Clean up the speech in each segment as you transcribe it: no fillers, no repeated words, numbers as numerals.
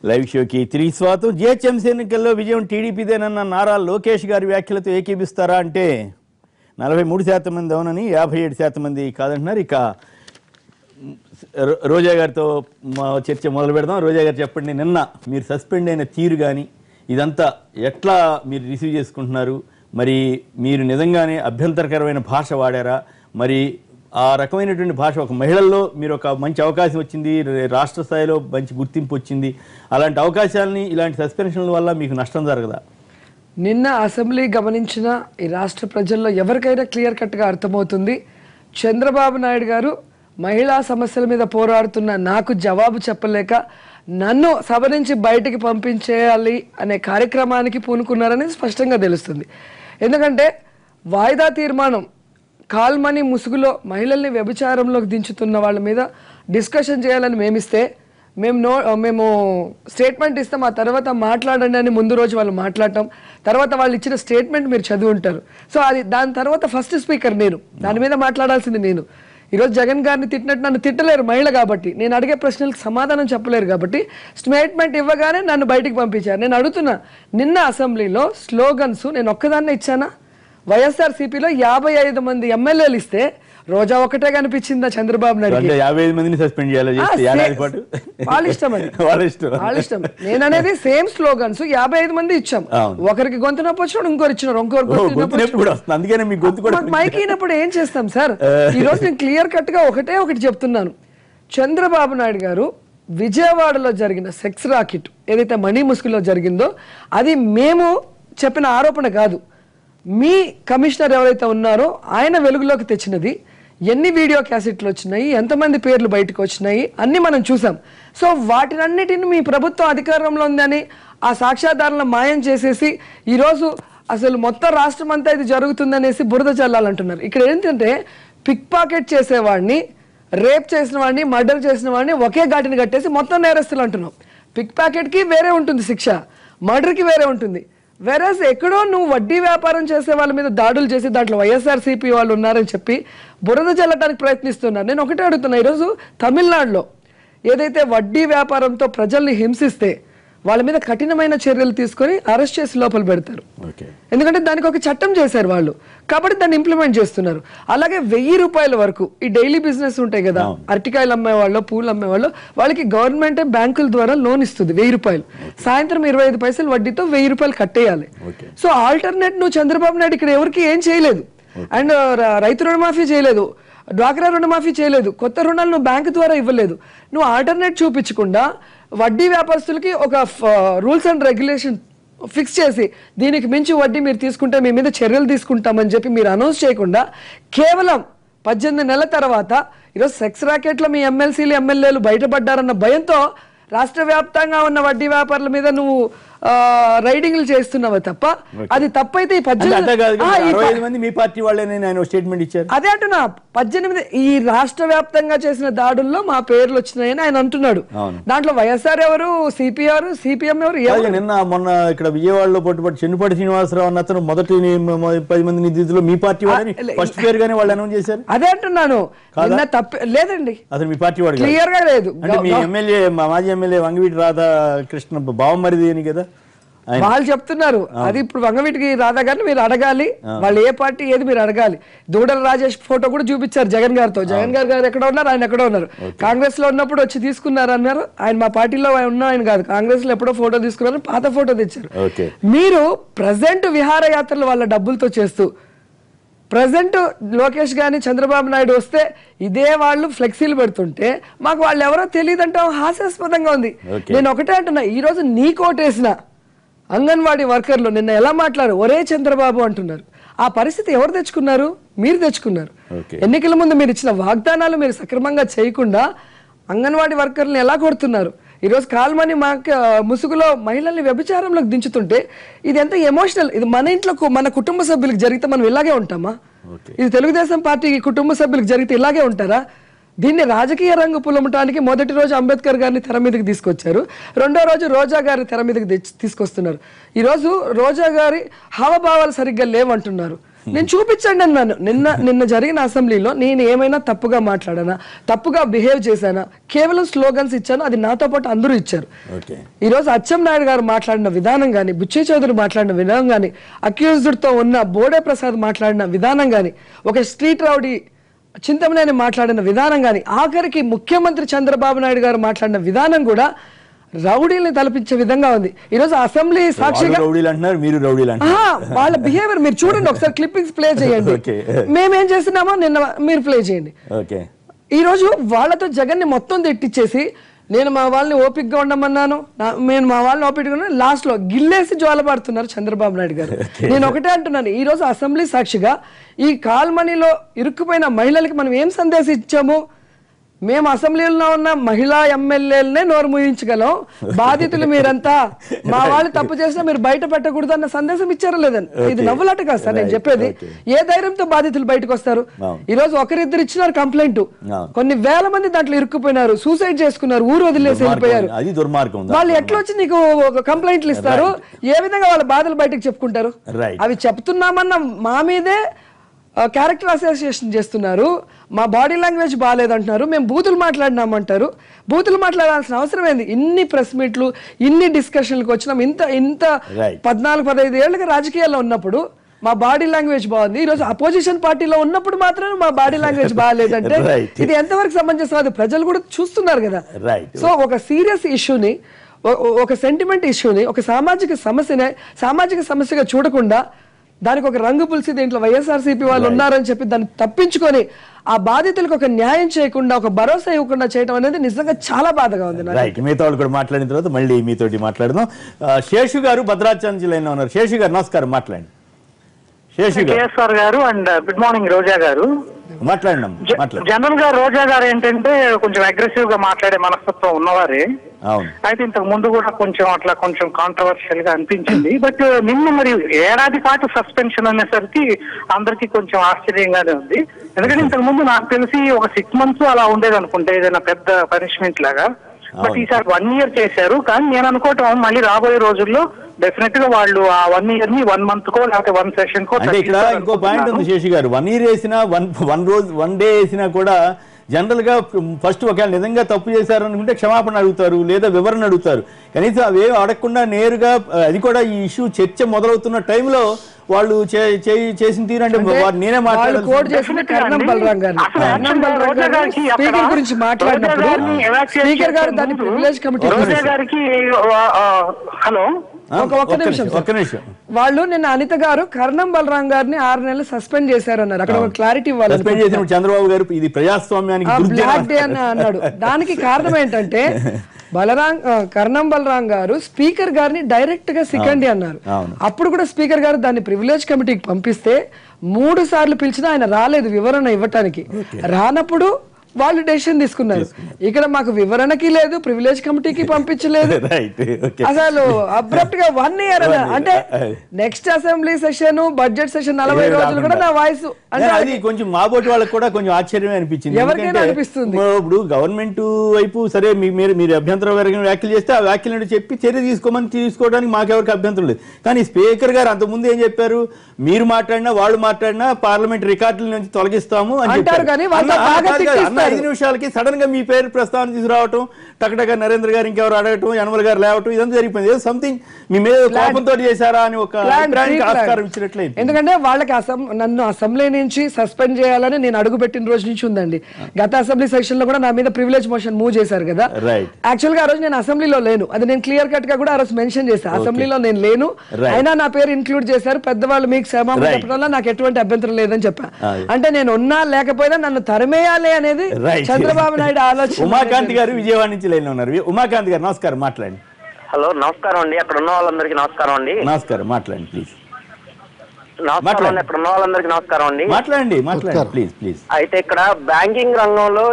Live షోకి తిరిగి స్వాగతం. జిహెచ్ఎంసీ ఎన్నికల్లో విజయం టీడీపీదేనన్న నారా లోకేష్ గారి వ్యాఖ్యలతో ఏకీపిస్తారా అంటే 43% మంది అవునని, 57% మంది కాదంటున్నారు. ఇక రోజా గారితో మా చర్చ మొదలు పెడదాం. రోజా గారు చెప్పండి, నిన్న మీరు సస్పెండ్ అయిన తీరు కానీ ఇదంతా ఎట్లా మీరు రిసీవ్ చేసుకుంటున్నారు? మరి మీరు నిజంగానే అభ్యంతరకరమైన భాష వాడారా? మరి ఆ రకమైనటువంటి భాష ఒక మహిళల్లో మీరు ఒక మంచి అవకాశం వచ్చింది, రాష్ట్ర స్థాయిలో మంచి గుర్తింపు వచ్చింది, అలాంటి అవకాశాలని ఇలాంటి సస్పెన్షన్ల వల్ల మీకు నష్టం జరగదా? నిన్న అసెంబ్లీ గమనించిన ఈ రాష్ట్ర ప్రజల్లో ఎవరికైనా క్లియర్ కట్గా అర్థమవుతుంది, చంద్రబాబు నాయుడు గారు మహిళా సమస్యల మీద పోరాడుతున్న నాకు జవాబు చెప్పలేక నన్ను సభ నుంచి బయటికి పంపించేయాలి అనే కార్యక్రమానికి పూనుకున్నారని స్పష్టంగా తెలుస్తుంది. ఎందుకంటే వాయిదా తీర్మానం కాల్మని ముసుగులో మహిళల్ని వ్యభిచారంలోకి దించుతున్న వాళ్ళ మీద డిస్కషన్ చేయాలని మేమిస్తే మేము స్టేట్మెంట్ ఇస్తాం, ఆ తర్వాత మాట్లాడండి అని ముందు రోజు వాళ్ళు మాట్లాడటం, తర్వాత వాళ్ళు ఇచ్చిన స్టేట్మెంట్ మీరు చదివి ఉంటారు. సో అది దాని తర్వాత ఫస్ట్ స్పీకర్ నేను, దాని మీద మాట్లాడాల్సింది నేను. ఈరోజు జగన్ గారిని తిట్టినట్టు నన్ను తిట్టలేరు మహిళ కాబట్టి, నేను అడిగే ప్రశ్నలకు సమాధానం చెప్పలేరు కాబట్టి స్టేట్మెంట్ ఇవ్వగానే నన్ను బయటికి పంపించారు. నేను అడుగుతున్నా, నిన్న అసెంబ్లీలో స్లోగన్స్ నేను ఒక్కదాన్నే ఇచ్చానా? వైఎస్ఆర్సీపీలో 55 మంది ఎమ్మెల్యేలు ఇస్తే రోజా ఒకటే కనిపించిందా చంద్రబాబు నాయుడు? 55 మందిని సస్పెండ్ చేయాలి, వాళ్ళ ఇష్టం అది, వాళ్ళ ఇష్టం. నేను అనేది సేమ్ స్లోగన్స్ 55 మంది ఇచ్చాం. ఒకరికి గొంతు నొప్పి వచ్చినప్పుడు ఇంకోరు ఇచ్చినారు, మైక్ అయినప్పుడు ఏం చేస్తాం సార్? ఈ రోజు నేను క్లియర్ కట్ గా ఒకటి చెప్తున్నాను. చంద్రబాబు నాయుడు గారు విజయవాడలో జరిగిన సెక్స్ రాకెట్ ఏదైతే మణి ముసుగులో జరిగిందో అది మేము చెప్పిన ఆరోపణ కాదు, మీ కమిషనర్ ఎవరైతే ఉన్నారో ఆయన వెలుగులోకి తెచ్చినది. ఎన్ని వీడియో క్యాసెట్లు వచ్చినాయి, ఎంతమంది పేర్లు బయటకు వచ్చినాయి అన్ని మనం చూసాం. సో వాటినన్నిటిని మీ ప్రభుత్వం అధికారంలో ఉందని ఆ సాక్ష్యాధారాలను మాయం చేసేసి ఈరోజు అసలు మొత్తం రాష్ట్రం అంతా ఇది జరుగుతుందనేసి బురద చల్లాలంటున్నారు. ఇక్కడ ఏంటంటే పిక్ పాకెట్ చేసేవాడిని, రేప్ చేసిన వాడిని, మర్డర్ చేసిన వాడిని ఒకే ఘాటిని కట్టేసి మొత్తం నేరస్తులు అంటున్నాం. పిక్ ప్యాకెట్కి వేరే ఉంటుంది శిక్ష, మర్డర్కి వేరే ఉంటుంది. వెరస్ ఎక్కడో నువ్వు వడ్డీ వ్యాపారం చేసే వాళ్ళ మీద దాడులు చేసి దాంట్లో వైఎస్ఆర్సీపీ వాళ్ళు ఉన్నారని చెప్పి బురద చల్లటానికి ప్రయత్నిస్తున్నారు. నేను ఒకటే అడుగుతున్నా, ఈరోజు తమిళనాడులో ఏదైతే వడ్డీ వ్యాపారంతో ప్రజల్ని హింసిస్తే వాళ్ళ మీద కఠినమైన చర్యలు తీసుకొని అరెస్ట్ చేసి లోపల పెడతారు. ఎందుకంటే దానికి ఒక చట్టం చేశారు వాళ్ళు, కాబట్టి దాన్ని ఇంప్లిమెంట్ చేస్తున్నారు. అలాగే 1000 రూపాయల వరకు ఈ డైలీ బిజినెస్ ఉంటాయి కదా, అరటికాయలు అమ్మేవాళ్ళు, పూలు అమ్మేవాళ్ళు, వాళ్ళకి గవర్నమెంట్ బ్యాంకుల ద్వారా లోన్ ఇస్తుంది 1000 రూపాయలు. సాయంత్రం 25 పైసలు వడ్డీతో 1000 రూపాయలు కట్టేయాలి. సో ఆల్టర్నేట్ నువ్వు చంద్రబాబు నాయుడు ఇక్కడ ఎవరికి ఏం చేయలేదు. అండ్ రైతు రుణమాఫీ చేయలేదు, డ్వాక్రా రుణమాఫీ చేయలేదు, కొత్త రుణాలు నువ్వు బ్యాంకు ద్వారా ఇవ్వలేదు. నువ్వు ఆల్టర్నేట్ చూపించకుండా వడ్డీ వ్యాపారస్తులకి ఒక రూల్స్ అండ్ రెగ్యులేషన్ ఫిక్స్ చేసి దీనికి మించి వడ్డీ మీరు తీసుకుంటే మీ మీద చర్యలు తీసుకుంటామని చెప్పి మీరు అనౌన్స్ చేయకుండా కేవలం 18 నెలల తర్వాత ఈరోజు సెక్స్ రాకెట్లో మీ ఎమ్మెల్సీలు ఎమ్మెల్యేలు బయటపడ్డారన్న భయంతో రాష్ట్ర వ్యాప్తంగా ఉన్న వడ్డీ వ్యాపారుల మీద నువ్వు రైడింగ్లు చేస్తున్నావు తప్ప అది తప్పైతే 18 మంది మీ పార్టీ వాళ్ళని స్టేట్మెంట్ ఇచ్చారు. అదే అంటున్నా, 18 ఈ రాష్ట్ర వ్యాప్తంగా చేసిన దాడుల్లో మా పేర్లు వచ్చినాయని ఆయన అంటున్నాడు. దాంట్లో వైఎస్ఆర్ ఎవరు, సిపిఆర్, సిపిఎం ఎవరు? నిన్న మొన్న ఇక్కడ విజయవాడలో పట్టుబడి చెన్నుపాటి శ్రీనివాసరావు అన్న అతను మొదటి 10 మంది నిధులు మీ పార్టీ వాళ్ళని ఫస్ట్ పేరు గానీ వాళ్ళు అనౌన్స్ చేశారు. అదే అంటున్నాను, లేదండి అతను మీ పార్టీ వాడు క్లియర్ గా లేదు. అంటే మీ ఎమ్మెల్యే, మాజీ ఎమ్మెల్యే వంగవీటి రాధాకృష్ణ బావమరిది అని కదా వాళ్ళు చెప్తున్నారు. అది ఇప్పుడు వంగవీటికి రాధా గారిని మీరు అడగాలి, వాళ్ళు ఏ పార్టీ ఏది మీరు అడగాలి. దూడల రాజేష్ ఫోటో కూడా చూపించారు జగన్ గారితో. జగన్ గారు ఎక్కడ ఉన్నారు, ఆయన ఎక్కడ ఉన్నారు. కాంగ్రెస్ లో ఉన్నప్పుడు వచ్చి తీసుకున్నారు అన్నారు, ఆయన మా పార్టీలో ఉన్న ఆయన కాదు, కాంగ్రెస్ లో ఎప్పుడో ఫోటో తీసుకున్నారు, పాత ఫోటో తెచ్చారు. మీరు ప్రజెంట్ విహారయాత్రలు వాళ్ళ డబ్బులతో చేస్తూ ప్రజెంట్ లోకేష్ గాని చంద్రబాబు నాయుడు వస్తే ఇదే వాళ్ళు ఫ్లెక్సీలు పెడుతుంటే మాకు వాళ్ళు ఎవరో తెలియదంటే హాస్యాస్పదంగా ఉంది. నేను ఒకటే అంటున్నా, ఈ రోజు నీ కోటేసిన అంగన్వాడీ వర్కర్లు నిన్న ఎలా మాట్లాడారు, ఒరే చంద్రబాబు అంటున్నారు. ఆ పరిస్థితి ఎవరు తెచ్చుకున్నారు? మీరు తెచ్చుకున్నారు. ఎన్నికల ముందు మీరు ఇచ్చిన వాగ్దానాలు మీరు సక్రమంగా చేయకుండా అంగన్వాడీ వర్కర్లను ఎలా కొడుతున్నారు? ఈరోజు కాల్మని ముసుగులో మహిళల్ని వ్యభిచారంలోకి దించుతుంటే ఇది ఎంత ఎమోషనల్. ఇది మన ఇంట్లో మన కుటుంబ సభ్యులకు జరిగితే మనం ఇలాగే ఉంటామా? ఇది తెలుగుదేశం పార్టీ కుటుంబ సభ్యులకు జరిగితే ఇలాగే ఉంటారా? దీన్ని రాజకీయ రంగు పులమటానికి మొదటి రోజు అంబేద్కర్ గారిని తెర మీదకి తీసుకొచ్చారు, రెండో రోజు రోజా గారి తెర మీదకి తీసుకొస్తున్నారు. ఈరోజు రోజా గారి హావభావాలు సరిగ్గా లేవంటున్నారు. నేను చూపించండి అన్నాను. నిన్న జరిగిన అసెంబ్లీలో నేను ఏమైనా తప్పుగా మాట్లాడానా, తప్పుగా బిహేవ్ చేశానా? కేవలం స్లోగన్స్ ఇచ్చాను, అది నాతో పాటు అందరూ ఇచ్చారు. ఈ రోజు అచ్చెన్నాయుడు గారు మాట్లాడిన విధానం గాని, బుచ్చయ్య చౌదరి మాట్లాడిన విధానం గాని, అక్యూజ్డ్ తో ఉన్న బోడే ప్రసాద్ మాట్లాడిన విధానం గాని, ఒక స్ట్రీట్ రౌడీ చింతమనేని మాట్లాడిన విధానం గాని, ఆఖరికి ముఖ్యమంత్రి చంద్రబాబు నాయుడు గారు మాట్లాడిన విధానం కూడా రౌడీల్ని తలపించే విధంగా ఉంది. ఈ రోజు అసెంబ్లీ సాక్షిగా వాళ్ళ బిహేవియర్ మీరు చూడండి, ఒకసారి క్లిప్పింగ్స్ ప్లే చేయండి. మేమేం చేస్తున్నామో నిన్న మీరు ప్లే చేయండి. ఈ రోజు వాళ్ళతో జగన్ ని మొత్తం తిట్టించేసి, నేను మా వాళ్ళని ఓపికగా ఉండమన్నాను, నేను మా వాళ్ళని ఓపికగా లాస్ట్ లో గిల్లేసి జ్వాలపడుతున్నారు చంద్రబాబు నాయుడు గారు. నేను ఒకటే అంటున్నాను, ఈ రోజు అసెంబ్లీ సాక్షిగా ఈ కాల్మనీలో ఇరుక్కుపోయిన మహిళలకి మనం ఏం సందేశం ఇచ్చాము? మేము అసెంబ్లీలో ఉన్న మహిళా ఎమ్మెల్యేలనే నోరు మూయించగలం, బాధితులు మీరంతా, మా వాళ్ళు తప్పు చేసినా మీరు బయట పెట్టకూడదు అన్న సందేశం ఇచ్చారా లేదని? ఇది నవ్వులాట కాదు సార్ నేను చెప్పేది. ఏ ధైర్యంతో బాధితులు బయటకు వస్తారు? ఈ రోజు ఒకరిద్దరు ఇచ్చినారు కంప్లైంట్, కొన్ని వేల మంది దాంట్లో ఇరుక్కుపోయినారు, సూసైడ్ చేసుకున్నారు, ఊరు వదిలేసి వెళ్ళిపోయారు. వాళ్ళు ఎట్లా వచ్చి నీకు కంప్లైంట్లు ఇస్తారు? ఏ విధంగా వాళ్ళ బాధలు బయటకు చెప్పుకుంటారు? అవి చెప్తున్నామన్న మా మీదే క్యారెక్టర్ అసోసియేషన్ చేస్తున్నారు. మా బాడీ లాంగ్వేజ్ బాగాలేదంటున్నారు, మేము బూతులు మాట్లాడినామంటారు. బూతులు మాట్లాడాల్సిన అవసరం ఏంది? ఇన్ని ప్రెస్ మీట్లు, ఇన్ని డిస్కషన్లకు వచ్చినాం. ఇంత 14-15 ఏళ్ళకి రాజకీయాల్లో ఉన్నప్పుడు మా బాడీ లాంగ్వేజ్ బాగుంది, ఈ రోజు అపోజిషన్ పార్టీలో ఉన్నప్పుడు మాత్రమే మా బాడీ లాంగ్వేజ్ బాగాలేదంటే ఇది ఎంతవరకు సమంజసం? అది ప్రజలు కూడా చూస్తున్నారు కదా. సో ఒక సీరియస్ ఇష్యూని, ఒక సెంటిమెంట్ ఇష్యూని, ఒక సామాజిక సమస్యగా చూడకుండా దానికి ఒక రంగు పులిసి దీంట్లో వైఎస్ఆర్సీపీ వాళ్ళు ఉన్నారని చెప్పి దాన్ని తప్పించుకొని ఆ బాధితులకు ఒక న్యాయం చేయకుండా, ఒక భరోసా ఇవ్వకుండా చేయడం అనేది నిజంగా చాలా బాధగా ఉంది. మిగతా వాళ్ళు కూడా మాట్లాడిన తర్వాత మళ్ళీ మీతోటి మాట్లాడదాం. శేషు గారు భద్రాచలం జిల్లాలో ఉన్నారు. శేషు గారు నమస్కారం, మాట్లాడండి. శేషు గారు అండ్ గుడ్ మార్నింగ్ రోజా గారు. మాట్లాడండి. జనరల్ గా రోజా గారు ఏంటంటే కొంచెం అగ్రెసివ్ గా మాట్లాడే మనస్తత్వం ఉన్నవారే. అయితే ఇంతకు ముందు కూడా కొంచెం కాంట్రవర్షియల్ గా అనిపించింది. బట్ నిన్న మరి ఏడాది పాటు సస్పెన్షన్ అనేసరికి అందరికి కొంచెం ఆశ్చర్యంగానే ఉంది. ఎందుకంటే ఇంతకు ముందు నాకు తెలిసి ఒక 6 months అలా ఉండేది అనుకుంటే, ఏదైనా పెద్ద పనిష్మెంట్ లాగా. బట్ ఈసారి 1 year చేశారు. కానీ నేను అనుకోవటం మళ్ళీ రాబోయే రోజుల్లో డెఫినెట్ గా వాళ్ళు ఆ 1 year ని 1 month కో లేకపోతే 1 session కో. ఇక్కడ ఇంకో పాయింట్ ఉంది శేషి గారు, 1 year వేసినా 1 day వేసినా కూడా జనరల్ గా ఫస్ట్ ఒకవేళ నిజంగా తప్పు చేశారు అనుకుంటే క్షమాపణ అడుగుతారు, లేదా వివరణ అడుగుతారు. కనీసం అవేం అడగకుండా నేరుగా, అది కూడా ఈ ఇష్యూ చర్చ మొదలవుతున్న టైంలో వాళ్ళు చేసిన తీరంటే నేనే వాళ్ళు నిన్న అనిత గారు కర్ణం బలరాం గారిని 6 నెలలు సస్పెండ్ చేశారు అన్నారు. అక్కడ ఒక క్లారిటీ ఇవ్వాలి. చంద్రబాబు గారు ఇది ప్రజాస్వామ్యానికి బ్లాక్ డే అని అన్నాడు. దానికి కారణం ఏంటంటే కర్ణం బలరాం గారు స్పీకర్ గారిని డైరెక్ట్ గా సికండి అన్నారు. అప్పుడు కూడా స్పీకర్ గారు దాన్ని ప్రివిలేజ్ కమిటీకి పంపిస్తే 3 సార్లు పిలిచినా ఆయన రాలేదు వివరణ ఇవ్వటానికి. రానప్పుడు వాళ్ళు డెసిషన్ తీసుకున్నారు. ఇక్కడ మాకు వివరణకి లేదు, ప్రివిలేజ్ కమిటీకి పంపించలేదు. అసలు అబ్రప్ట్ గా 1 year అంటే next assembly session, budget session 40 రోజులు కూడా నా వాయిస్ అంటే అది కొంచెం మాబోటి వాళ్ళకి కూడా కొంచెం ఆశ్చర్యమే అనిపించింది. ఎవరికైనా అనిపిస్తుంది. ఇప్పుడు గవర్నమెంట్ వైపు సరే మీరు అభ్యంతరం వ్యాఖ్యలు చేస్తే ఆ వ్యాఖ్యలను చెప్పి చర్య తీసుకోవడానికి మాకెవరికి అభ్యంతరం లేదు. కానీ స్పీకర్ గారు అంతకుముందు ఏం చెప్పారు? మీరు మాట్లాడినా వాళ్ళు మాట్లాడినా పార్లమెంట్ రికార్డుల నుంచి తొలగిస్తాము అని చెప్పారు. 5 నిమిషాలకి సడన్ గా మీ పేరు ప్రస్తావన తీసుకురావటం, టకటక నరేంద్ర గారు ఇంకెవరు అడగటం, యనమల గారు లేవటం, ఇదంతా జరిగిపోయింది. సంథింగ్ మీ మీద కోపంతో చేశారా అని ఒక ఆస్కారం ఇచ్చినట్లయితే. ఎందుకంటే వాళ్ళకి నన్ను అసెంబ్లీ నుంచి సస్పెండ్ చేయాలని నేను అడుగు పెట్టిన రోజు నుంచి ఉందండి. గత అసెంబ్లీ సెషన్ లో కూడా నా మీద ప్రివిలేజ్ మోషన్ మూవ్ చేశారు కదా. యాక్చువల్ గా ఆ రోజు నేను అసెంబ్లీలో లేను, అది నేను క్లియర్ కట్ గా కూడా ఆ రోజు మెన్షన్ చేశాను. అసెంబ్లీలో నేను లేను, అయినా నా పేరు ఇన్క్లూడ్ చేశారు. పెద్దవాళ్ళు మీకు క్షమాపణ చెప్పడం వల్ల నాకు ఎటువంటి అభ్యంతరం లేదని చెప్పా. అంటే నేను ఉన్నా లేకపోయినా నన్ను తరిమేయాలి అనేది చంద్రబాబు నాయుడు ఆలోచన. ఉమాకాంత్ గారు విజయవాడ నుంచి లైన్ ఉన్నారు. ఉమాకాంత్ గారు నమస్కారం, మాట్లాడండి. హలో నమస్కారం అండి. అక్కడ ఉన్న వాళ్ళందరికీ నమస్కారం అండి. నమస్కారం, మాట్లాడండి ప్లీజ్. నమస్కారం. అక్కడ ఉన్న వాళ్ళందరికీ నమస్కారం అండి. మాట్లాడండి ప్లీజ్. అయితే ఇక్కడ బ్యాంకింగ్ రంగంలో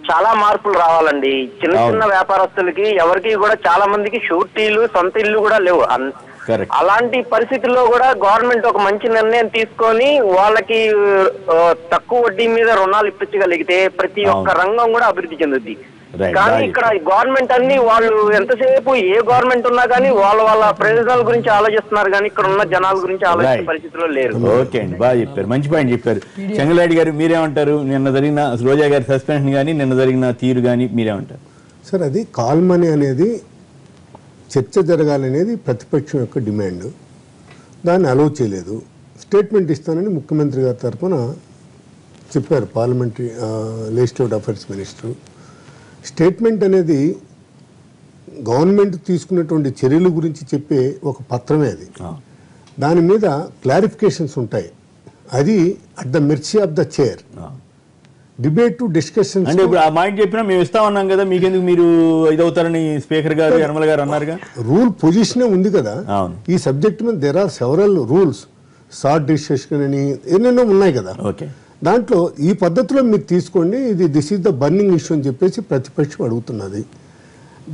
చాలా మార్పులు రావాలండి. చిన్న వ్యాపారస్తులకి ఎవరికి కూడా చాలా మందికి షూరిటీలు, సొంత ఇల్లు కూడా లేవు. అలాంటి పరిస్థితుల్లో కూడా గవర్నమెంట్ ఒక మంచి నిర్ణయం తీసుకొని వాళ్ళకి తక్కువ వడ్డీ మీద రుణాలు ఇప్పించగలిగితే ప్రతి ఒక్క రంగం కూడా అభివృద్ధి చెందుద్ది. కానీ ఇక్కడ గవర్నమెంట్ అన్ని వాళ్ళు ఎంతసేపు ఏ గవర్నమెంట్ ఉన్నా కానీ వాళ్ళ ప్రయోజనాల గురించి ఆలోచిస్తున్నారు కానీ ఇక్కడ ఉన్న జనాల గురించి ఆలోచించే పరిస్థితిలో లేరు. ఓకే అండి, బాగా చెప్పారు, మంచి పాయింట్ చెప్పారు. చెంగలాడి గారు మీరేమంటారు? నిన్న జరిగిన రోజా గారి సస్పెన్షన్ కానీ నిన్న జరిగిన తీరు కానీ మీరేమంటారు? సార్, అది కాల్ మనీ అనేది చర్చ జరగాలనేది ప్రతిపక్షం యొక్క డిమాండ్. దాన్ని అలౌ చేయలేదు. స్టేట్మెంట్ ఇస్తానని ముఖ్యమంత్రి గారి తరఫున చెప్పారు parliamentary legislative affairs minister. Statement అనేది గవర్నమెంట్ తీసుకున్నటువంటి చర్యల గురించి చెప్పే ఒక పత్రమే అది. దాని మీద క్లారిఫికేషన్స్ ఉంటాయి. అది at the mercy of the chair. Debate to discussion అంటే ఇప్పుడు ఆ మాట చెప్పినా మేము ఇస్తామన్నాం కదా, మీకెందుకు మీరు ఇదవుతారని స్పీకర్ గారు యనమల గారు అన్నారుగా. రూల్ పొజిషనే ఉంది కదా ఈ సబ్జెక్ట్ మీద. There are several rules, short discussion అని ఎన్నెన్నో ఉన్నాయి కదా. దాంట్లో ఈ పద్ధతిలో మీరు తీసుకోండి, this is the burning issue అని చెప్పేసి ప్రతిపక్షం అడుగుతున్నది.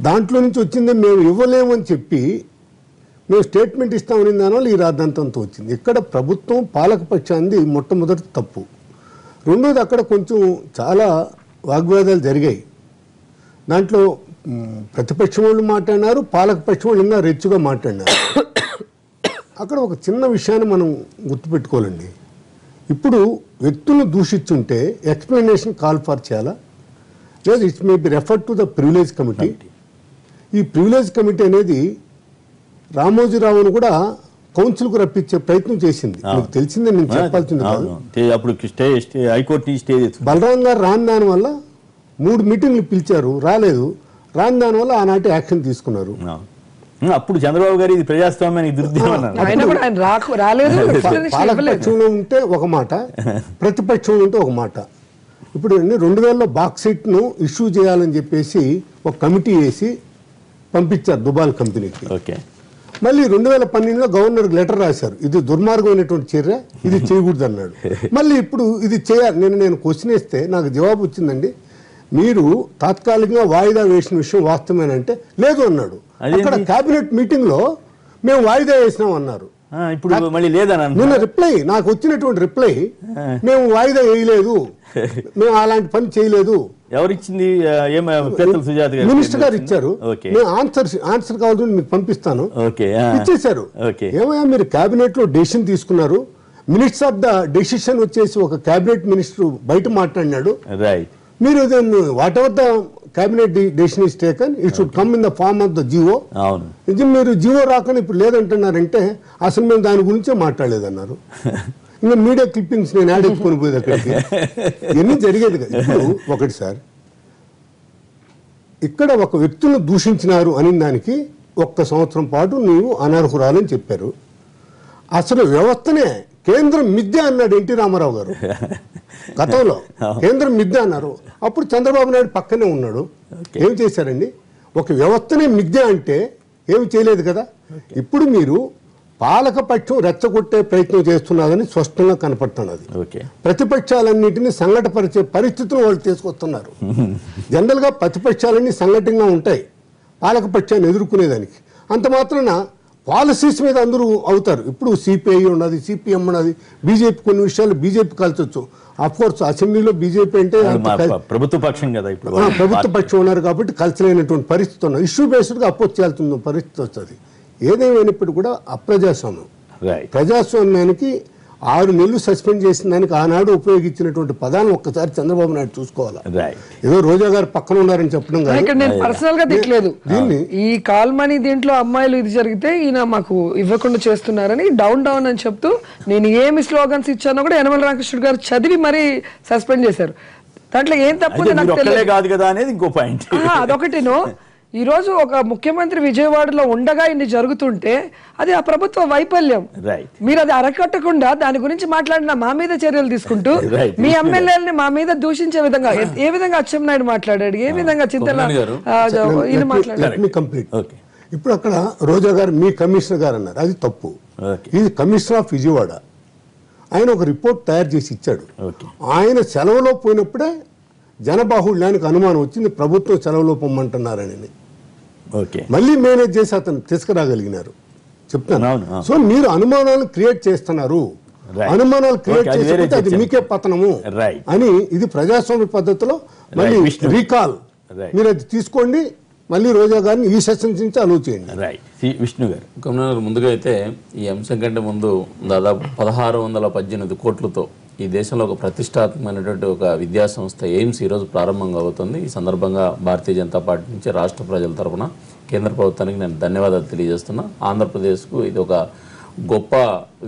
దాంట్లో నుంచి వచ్చిందే మేము ఇవ్వలేమని చెప్పి మేము స్టేట్మెంట్ ఇస్తామని దానివల్ల ఈ రాద్ధాంతంతో వచ్చింది. ఇక్కడ ప్రభుత్వం పాలకపక్షాన్ని మొట్టమొదటి తప్పు. రెండోది, అక్కడ కొంచెం చాలా వాగ్వాదాలు జరిగాయి. దాంట్లో ప్రతిపక్షం వాళ్ళు మాట్లాడినారు, పాలకపక్షం వాళ్ళు ఇంకా రెచ్చుగా మాట్లాడినారు. అక్కడ ఒక చిన్న విషయాన్ని మనం గుర్తుపెట్టుకోవాలండి. ఇప్పుడు వ్యక్తులను దూషించుంటే ఎక్స్ప్లెనేషన్ కాల్ ఫర్ చేయాలా, లేదా it's may be refer to the privilege committee. ఈ ప్రివిలేజ్ కమిటీ అనేది రామోజీరావును కూడా కౌన్సిల్కు రప్పించే ప్రయత్నం చేసింది. మీకు తెలిసిందే, నేను చెప్పాల్సింది కాదు. బలరాం గారు రాని దాని వల్ల 3 మీటింగ్లు పిలిచారు, రాలేదు. రాని దాని వల్ల ఆనాటి యాక్షన్ తీసుకున్నారు. అప్పుడు చంద్రబాబు గారు ఇది ప్రజాస్వామ్యానికి పాలకపక్షంలో ఉంటే ఒక మాట, ప్రతిపక్షంలో ఉంటే ఒక మాట. ఇప్పుడు 2000లో బాక్సైట్ను ఇష్యూ చేయాలని చెప్పేసి ఒక కమిటీ వేసి పంపించారు దుబాల్ కంపెనీకి. మళ్ళీ 2012లో గవర్నర్ లెటర్ రాశారు, ఇది దుర్మార్గమైనటువంటి చర్య, ఇది చేయకూడదు అన్నాడు. మళ్ళీ ఇప్పుడు ఇది చేయాలి. నేను క్వశ్చన్ వేస్తే నాకు జవాబు వచ్చిందండి, మీరు తాత్కాలికంగా వాయిదా వేసిన విషయం వాస్తవమేనంటే లేదు అన్నాడు. అక్కడ కేబినెట్ మీటింగ్ లో మేము వాయిదా వేసినాం అన్నారు. ఇప్పుడు మళ్ళీ లేదని నిన్న రిప్లై నాకు వచ్చినటువంటి రిప్లై, మేము వాయిదా వేయలేదు, మేము అలాంటి పని చేయలేదు. ఎవరిచ్చింది? మినిస్టర్ గారు ఇచ్చారు. నేను ఆన్సర్ కావాలని మీకు పంపిస్తాను. ఇచ్చేశారు. ఏమయ్యా, మీరు కేబినెట్ లో డెసిషన్ తీసుకున్నారు, మినిట్స్ ఆఫ్ ద డెసిషన్ వచ్చేసి ఒక కేబినెట్ మినిస్టర్ బయట మాట్లాడినాడు. మీరు whatever the cabinet decision is taken, it should come in the form of the GO. మీరు జివో రాకని ఇప్పుడు లేదంటున్నారంటే అసలు మేము దాని గురించే మాట్లాడలేదన్నారు. ఇంకా మీడియా క్లిప్పింగ్స్ నేను యాడ్ ఎత్తుకొని పోయేది అక్కడికి. ఇవన్నీ జరిగేది కదా. ఇప్పుడు ఒకటి సార్, ఇక్కడ ఒక వ్యక్తులను దూషించినారు అని దానికి 1 సంవత్సరం పాటు నీవు అనర్హురాలని చెప్పారు. అసలు వ్యవస్థనే కేంద్రం మిథ్య అన్నాడు ఎన్టీ రామారావు గారు. గతంలో కేంద్రం మిథ్య అన్నారు. అప్పుడు చంద్రబాబు నాయుడు పక్కనే ఉన్నాడు. ఏం చేశారండి? ఒక వ్యవస్థనే మిథ్య అంటే ఏమి చేయలేదు కదా. ఇప్పుడు మీరు పాలకపక్షం రెచ్చగొట్టే ప్రయత్నం చేస్తున్నారని స్పష్టంగా కనపడుతున్నది. ప్రతిపక్షాలన్నింటినీ సంఘటపరిచే పరిస్థితులు వాళ్ళు తీసుకొస్తున్నారు. జనరల్గా ప్రతిపక్షాలన్నీ సంఘటనగా ఉంటాయి పాలకపక్షాన్ని ఎదుర్కొనేదానికి. అంత మాత్రాన పాలసీస్ మీద అందరూ అవుతారు. ఇప్పుడు సిపిఐ ఉన్నది, సిపిఎం ఉన్నది, బీజేపీ కొన్ని విషయాలు బీజేపీ కలిసొచ్చు. అఫ్కోర్స్ అసెంబ్లీలో బీజేపీ అంటే ప్రభుత్వ పక్షం కదా, ఇప్పుడు ప్రభుత్వ పక్షం ఉన్నారు కాబట్టి కలిసలేనటువంటి పరిస్థితి ఉన్నది. ఇష్యూ బేస్డ్గా అపోజ్ చేయాల్సిన పరిస్థితి వస్తుంది. ఏదేమైనప్పటికీ కూడా అప్రజాస్వామ్యం. ప్రజాస్వామ్యానికి 6 నెలలు సస్పెండ్ చేసిన దానికి ఆనాడు ఉపయోగించినటువంటి పదాలను ఒక్కసారి చంద్రబాబు నాయుడు చూసుకోవాలి. ఏదో రోజా గారు పక్కన ఉన్నారని చెప్పడం ఇక్కడ నేను పర్సనల్ గా తిట్టలేదు. ఈ కాల్ మనీ దీంట్లో అమ్మాయిలు ఇది జరిగితే ఈయన మాకు ఇవ్వకుండా చేస్తున్నారని డౌన్ అని చెప్తూ నేను ఏమి స్లోగన్స్ ఇచ్చానో కూడా యనమల రామకృష్ణుడు గారు చదివి మరీ సస్పెండ్ చేశారు. దాంట్లో ఏం తప్పు కాదు కదా అనేది ఇంకో పాయింట్. అదొకటినో ఈ రోజు ఒక ముఖ్యమంత్రి విజయవాడలో ఉండగా ఇన్ని జరుగుతుంటే అది ఆ ప్రభుత్వ వైఫల్యం. మీరు అది అరకట్టకుండా దాని గురించి మాట్లాడిన మా మీద చర్యలు తీసుకుంటూ మీ ఎమ్మెల్యేలని మా మీద దూషించే విధంగా ఏ విధంగా అచ్చెన్నాయుడు మాట్లాడాడు, ఏ విధంగా చింతల కంప్లీట్. ఇప్పుడు అక్కడ రోజా గారు మీ కమిషనర్ గారు అన్నారు, అది తప్పు. ఇది కమిషనర్ ఆఫ్ విజయవాడ. ఆయన ఒక రిపోర్ట్ తయారు చేసి ఇచ్చాడు. ఆయన సెలవులో పోయినప్పుడే జనబాహుళ్యానికి అనుమానం వచ్చింది, ప్రభుత్వం సెలవులో పొమ్మంటున్నారని. మళ్ళీ మేనేజ్ చేసి అతను తీసుకురాగలిగినారు. చెప్తాను. సో మీరు అనుమానాలు క్రియేట్ చేస్తున్నారు. అనుమానాలు క్రియేట్ చేస్తే అది మీకే పతనము అని. ఇది ప్రజాస్వామ్య పద్ధతిలో మళ్ళీ రీకాల్ మీరు అది తీసుకోండి, మళ్ళీ రోజా గారిని ఈ సెషన్స్ నుంచి అలౌ చేయండి. రైట్. విష్ణు గారు, ముందుగా అయితే ఈ అంశం కంటే ముందు దాదాపు 1618 కోట్లతో ఈ దేశంలో ఒక ప్రతిష్టాత్మకమైనటువంటి ఒక విద్యా సంస్థ ఎయిమ్స్ ఈరోజు ప్రారంభంగా అవుతుంది. ఈ సందర్భంగా భారతీయ జనతా పార్టీ నుంచి రాష్ట్ర ప్రజల తరఫున కేంద్ర ప్రభుత్వానికి నేను ధన్యవాదాలు తెలియజేస్తున్నా. ఆంధ్రప్రదేశ్కు ఇది ఒక గొప్ప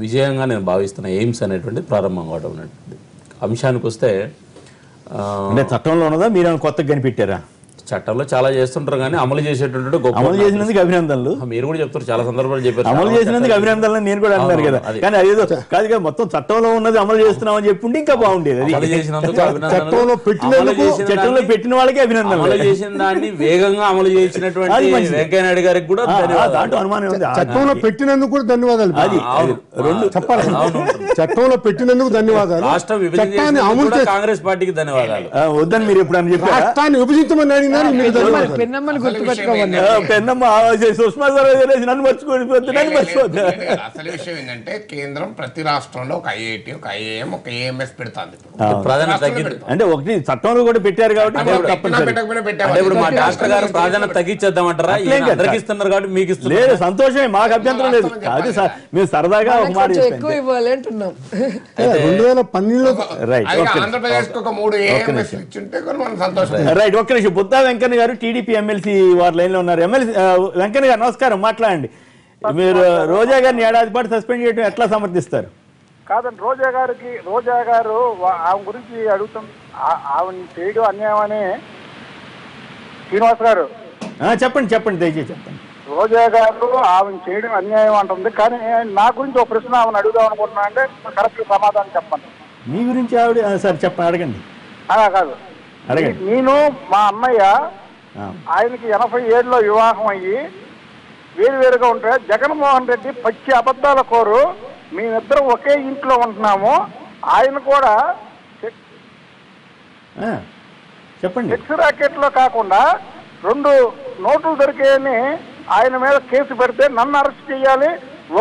విజయంగా నేను భావిస్తున్న ఎయిమ్స్ అనేటువంటి ప్రారంభం కావడం అనేటువంటి అంశానికి వస్తే, అంటే చట్టంలో ఉన్నదా మీరు కొత్తగా కనిపెట్టారా? చట్టంలో చాలా చేస్తుంటారు కానీ అమలు చేసేటువంటి గొప్ప, అమలు చేసినందుకు అభినందనలు. మీరు కూడా చెప్తారు, చాలా సందర్భాలు చెప్పారు అమలు చేసినందుకు అభినందనలు నేను కూడా అన్నారు కదా. కానీ అదేదో కాదు కదా, మొత్తం చట్టంలో ఉన్నది అమలు చేస్తున్నామని చెప్పుంటే ఇంకా బాగుండేది. అది చట్టంలో పెట్టిన వాళ్ళకి అభినందనలు. అమలు చేసిన దాన్ని వేగంగా అమలు చేసినటువంటి వెంకయ్య నాయుడు గారికి కూడా దాంట్లో అనుమానం ఉంది. చట్టంలో పెట్టినందుకు కూడా ధన్యవాదాలు. అది రెండు చెప్పాలి. చట్టంలో పెట్టినప్పుడు ధన్యవాదాలు, రాష్ట్రం విభజించిన కాంగ్రెస్ పార్టీకి ధన్యవాదాలు. వద్దని మీరు ఎప్పుడు అని చెప్పారు. రాష్ట్రాన్ని విభజించమని అడిగినారు. పెన్నమ్మని గుర్తుపెట్టుకోవాలి. పెన్నమ్మ సుష్మా స్వరాజ్ నన్ను మర్చిపోతుంది. అసలు విషయం ఏంటంటే కేంద్రం ప్రతి రాష్ట్రంలో ఒక ఐఐటి, ఒక ఐఏఎం, ఒక ఏఎంఎస్ పెడుతుంది. అంటే ఒకటి చట్టంలో కూడా పెట్టారు కాబట్టి ఇప్పుడు మా డాక్టర్ గారు ప్రాధాన్యత తగ్గించేద్దామంటారా? తగ్గిస్తున్నారు కాబట్టి మీకు లేదు, సంతోషమే, మాకు అభ్యంతరం లేదు. అది మేము సరదాగా ఒక మాట ఎక్కువ ఇవ్వాలి అంటున్నాం. 2012లో ఆంధ్రప్రదేశ్ ఒక 3 ఏఎంఎస్ ఇచ్చుంటే మనం సంతోషం. రైట్. ఒక్క నిమిషం. బుద్ధా వెంకన్న గారు టీడీపీ ఎమ్మెల్సీ వారి లైన్ లో ఉన్నారు. ఎమ్మెల్సీ వెంకన్న గారు నమస్కారం, మాట్లాడండి. మీరు రోజా గారిని ఏడాది పాటు సస్పెండ్ చేయడం ఎట్లా సమర్థిస్తారు? కాదండి, రోజా గారు ఆమె గురించి అడుగుతాం. ఆమె చేయడం అన్యాయం అని శ్రీనివాస్ గారు చెప్పండి దయచేసి చెప్పండి. రోజా గారు ఆమె చేయడం అన్యాయం అంటుంది. కానీ నా గురించి ఒక ప్రశ్న ఆమెను అడుగుదాం అనుకుంటున్నా, అంటే కరెక్ట్ సమాధానం చెప్పండి. మీ గురించి ఆవిడ సార్ చెప్పండి, అడగండి. కాదు, నేను మా అన్నయ్య ఆయనకి 87లో వివాహం అయ్యి వేరువేరుగా ఉంటే జగన్మోహన్ రెడ్డి పచ్చి అబద్ధాల కోరు. మేమిద్దరం ఒకే ఇంట్లో ఉంటున్నాము. ఆయన కూడా చెప్పండి. సెక్స్ రాకెట్ లో కాకుండా 2 నోట్లు దొరికాయని ఆయన మీద కేసు పెడితే నన్ను అరెస్ట్ చేయాలి.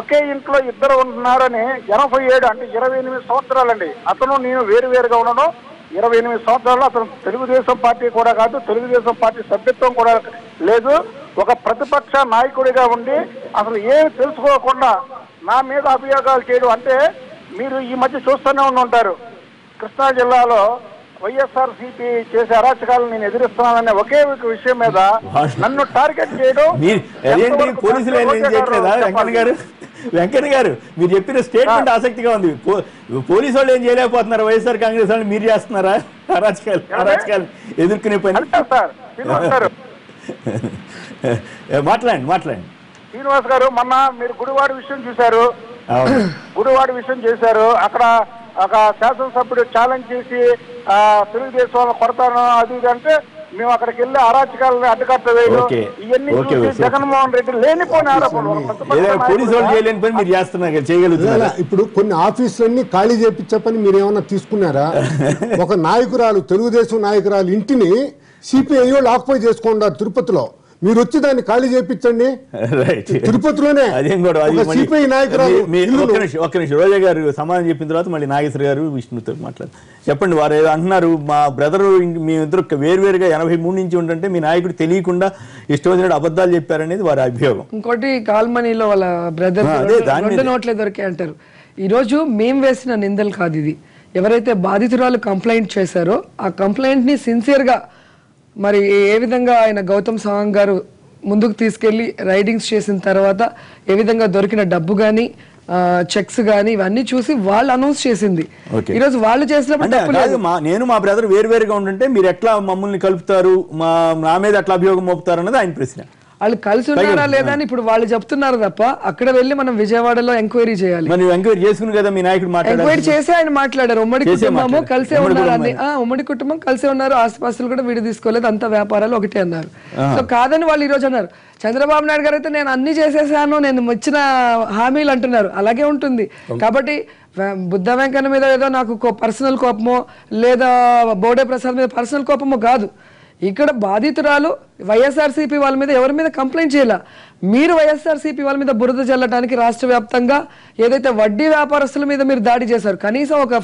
ఒకే ఇంట్లో ఇద్దరు ఉంటున్నారని 87 అంటే 28 సంవత్సరాలండి. అతను నేను వేరువేరుగా ఉండను. 28 సంవత్సరాల్లో అతను తెలుగుదేశం పార్టీ కూడా కాదు, తెలుగుదేశం పార్టీ సభ్యత్వం కూడా లేదు. ఒక ప్రతిపక్ష నాయకుడిగా ఉండి అసలు ఏమి తెలుసుకోకుండా నా మీద అభియోగాలు చేయడం అంటే, మీరు ఈ మధ్య చూస్తూనే ఉంటారు, కృష్ణా జిల్లాలో వైఎస్ఆర్సీపీ చేసే అరాచకాలను నేను ఎదిరిస్తున్నాననే ఒకే విషయం మీద నన్ను టార్గెట్ చేయడం. పోలీసులు వెంకన్న గారు మీరు చెప్పిన స్టేట్మెంట్ ఆసక్తిగా ఉంది. పోలీసు వాళ్ళు ఏం చేయలేకపోతున్నారు, వైఎస్ఆర్ కాంగ్రెస్ వాళ్ళు మీరు చేస్తున్నారా అరాచకాలు ఎదుర్కొనే పని? మాట్లాడండి. శ్రీనివాస్ గారు, మొన్న మీరు గుడివాడ విషయం చూశారు. అక్కడ ఒక శాసనసభ్యుడు ఛాలెంజ్ చేసి తెలుగుదేశం వాళ్ళు కొడతాను అది ఇది అంటే మేము అక్కడికి వెళ్ళి అరాచకాలను అడ్డుకట్ట వేయడం, ఇవన్నీ చూసి జగన్మోహన్ రెడ్డి లేనిపోయిన ఆరోపణలు. ఇప్పుడు కొన్ని ఆఫీసులన్నీ ఖాళీ చేపించే పని మీరు ఏమన్నా తీసుకున్నారా? ఒక నాయకురాలు, తెలుగుదేశం నాయకురాలు ఇంటిని సిపిఐ వాళ్ళు ఆక్యుపై చేసుకున్నారు తిరుపతిలో. మీరు వచ్చి దాన్ని ఖాళీ చేయించండి. తిరుపతిలోనే సిపిఐ నాయకురాలు. ఒక్క నిమిషం. రోజా గారు సమాధానం చెప్పిన తర్వాత మళ్ళీ నాగేశ్వర గారు విష్ణుతో మాట్లాడు. చెప్పండి. వారు ఏదో అంటున్నారు, మా బ్రదరు మీ ఇద్దరు వేరువేరుగా 83 నుంచి ఉంటుంటే మీ నాయకుడు తెలియకుండా ఇష్టం వచ్చినట్టు అబద్ధాలు చెప్పారనేది వారి అభియోగం. ఇంకోటి కాల్మనీలో వాళ్ళ బ్రదర్ 2 నోట్లే దొరికాయి అంటారు. ఈరోజు మేము వేసిన నిందలు కాదు ఇది. ఎవరైతే బాధితురాలు కంప్లైంట్ చేశారో ఆ కంప్లైంట్ ని సిన్సియర్ గా మరి ఏ విధంగా ఆయన గౌతమ్ సవాంగ్ గారు ముందుకు తీసుకెళ్లి రైడింగ్స్ చేసిన తర్వాత ఏ విధంగా దొరికిన డబ్బు గానీ చెక్స్ గానీ ఇవన్నీ చూసి వాళ్ళు అనౌన్స్ చేసింది. ఈ రోజు వాళ్ళు చేసినప్పుడు నేను మా బ్రదర్ వేరువేరుగా ఉంటుంటే మీరు ఎట్లా మమ్మల్ని కలుపుతారు, నా మీద ఎట్లా అభియోగం మోపుతారు అన్నది ఆయన ప్రశ్న. వాళ్ళు కలిసి ఉన్నారా లేదా అని ఇప్పుడు వాళ్ళు చెప్తున్నారు తప్ప అక్కడ వెళ్ళి మనం విజయవాడలో ఎంక్వైరీ చేయాలి. ఎంక్వైరీ చేసుకుని కదా మీ నాయకుడు ఎంక్వైరీ చేసి ఆయన మాట్లాడారు. ఉమ్మడి కుటుంబము కలిసే ఉన్నారు అని. ఉమ్మడి కుటుంబం కలిసే ఉన్నారు, ఆస్తిపాస్తులు కూడా విడి తీసుకోలేదు, అంత వ్యాపారాలు ఒకటే అన్నారు. సో కాదని వాళ్ళు ఈ రోజు అన్నారు. చంద్రబాబు నాయుడు గారు అయితే నేను అన్ని చేసేసాను, నేను ఇచ్చిన హామీలు అంటున్నారు. అలాగే ఉంటుంది. కాబట్టి బుద్ధ వెంకన్న మీద ఏదో నాకు పర్సనల్ కోపమో లేదా బోడే ప్రసాద్ మీద పర్సనల్ కోపమో కాదు. ఇక్కడ బాధితురాలు వైఎస్ఆర్సీపీ వాళ్ళ మీద ఎవరి మీద కంప్లైంట్ చేయాల, మీరు వైఎస్ఆర్సీపీ వాళ్ళ మీద బురద చల్లడానికి రాష్ట్ర వ్యాప్తంగా ఏదైతే వడ్డీ వ్యాపారస్తుల మీద మీరు దాడి చేశారు, కనీసం ఒక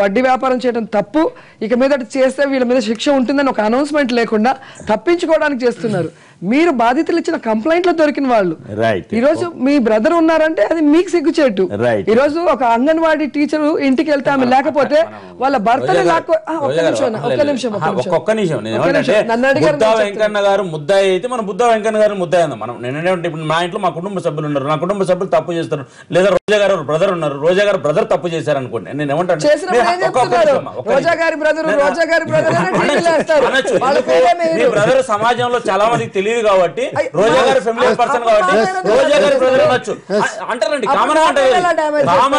వడ్డీ వ్యాపారం చేయడం తప్పు, ఇక మీద చేస్తే వీళ్ళ మీద శిక్ష ఉంటుందని ఒక అనౌన్స్మెంట్ లేకుండా తప్పించుకోవడానికి చేస్తున్నారు. మీరు బాధితులు ఇచ్చిన కంప్లైంట్లు దొరికిన వాళ్ళు ఈ రోజు మీ బ్రదర్ ఉన్నారంటే అది మీకు సిగ్గుచేటు. ఈ రోజు ఒక అంగన్వాడీ టీచర్ ఇంటికి వెళ్తే ఆమె లేకపోతే వాళ్ళ భర్తనే వెంకన్న గారు ముద్దాయి అయితే మనం బుద్ధా వెంకన్న గారు ముద్దాయి అందాం. మనం నేనంటే ఇప్పుడు మా ఇంట్లో మా కుటుంబ సభ్యులు ఉన్నారు, నా కుటుంబ సభ్యులు తప్పు చేస్తారు, లేదా రోజా గారు బ్రదర్ ఉన్నారు, రోజా గారు బ్రదర్ తప్పు చేశారు అనుకోండి, నేను ఏమంటాను బ్రదర్ సమాజంలో చాలా మందికి తెలియదు కాబట్టి రోజా గారు ఫెమిలియర్ పర్సన్ కాబట్టి రోజా గారి బ్రదర్ అనొచ్చు అంటారండి, కామన్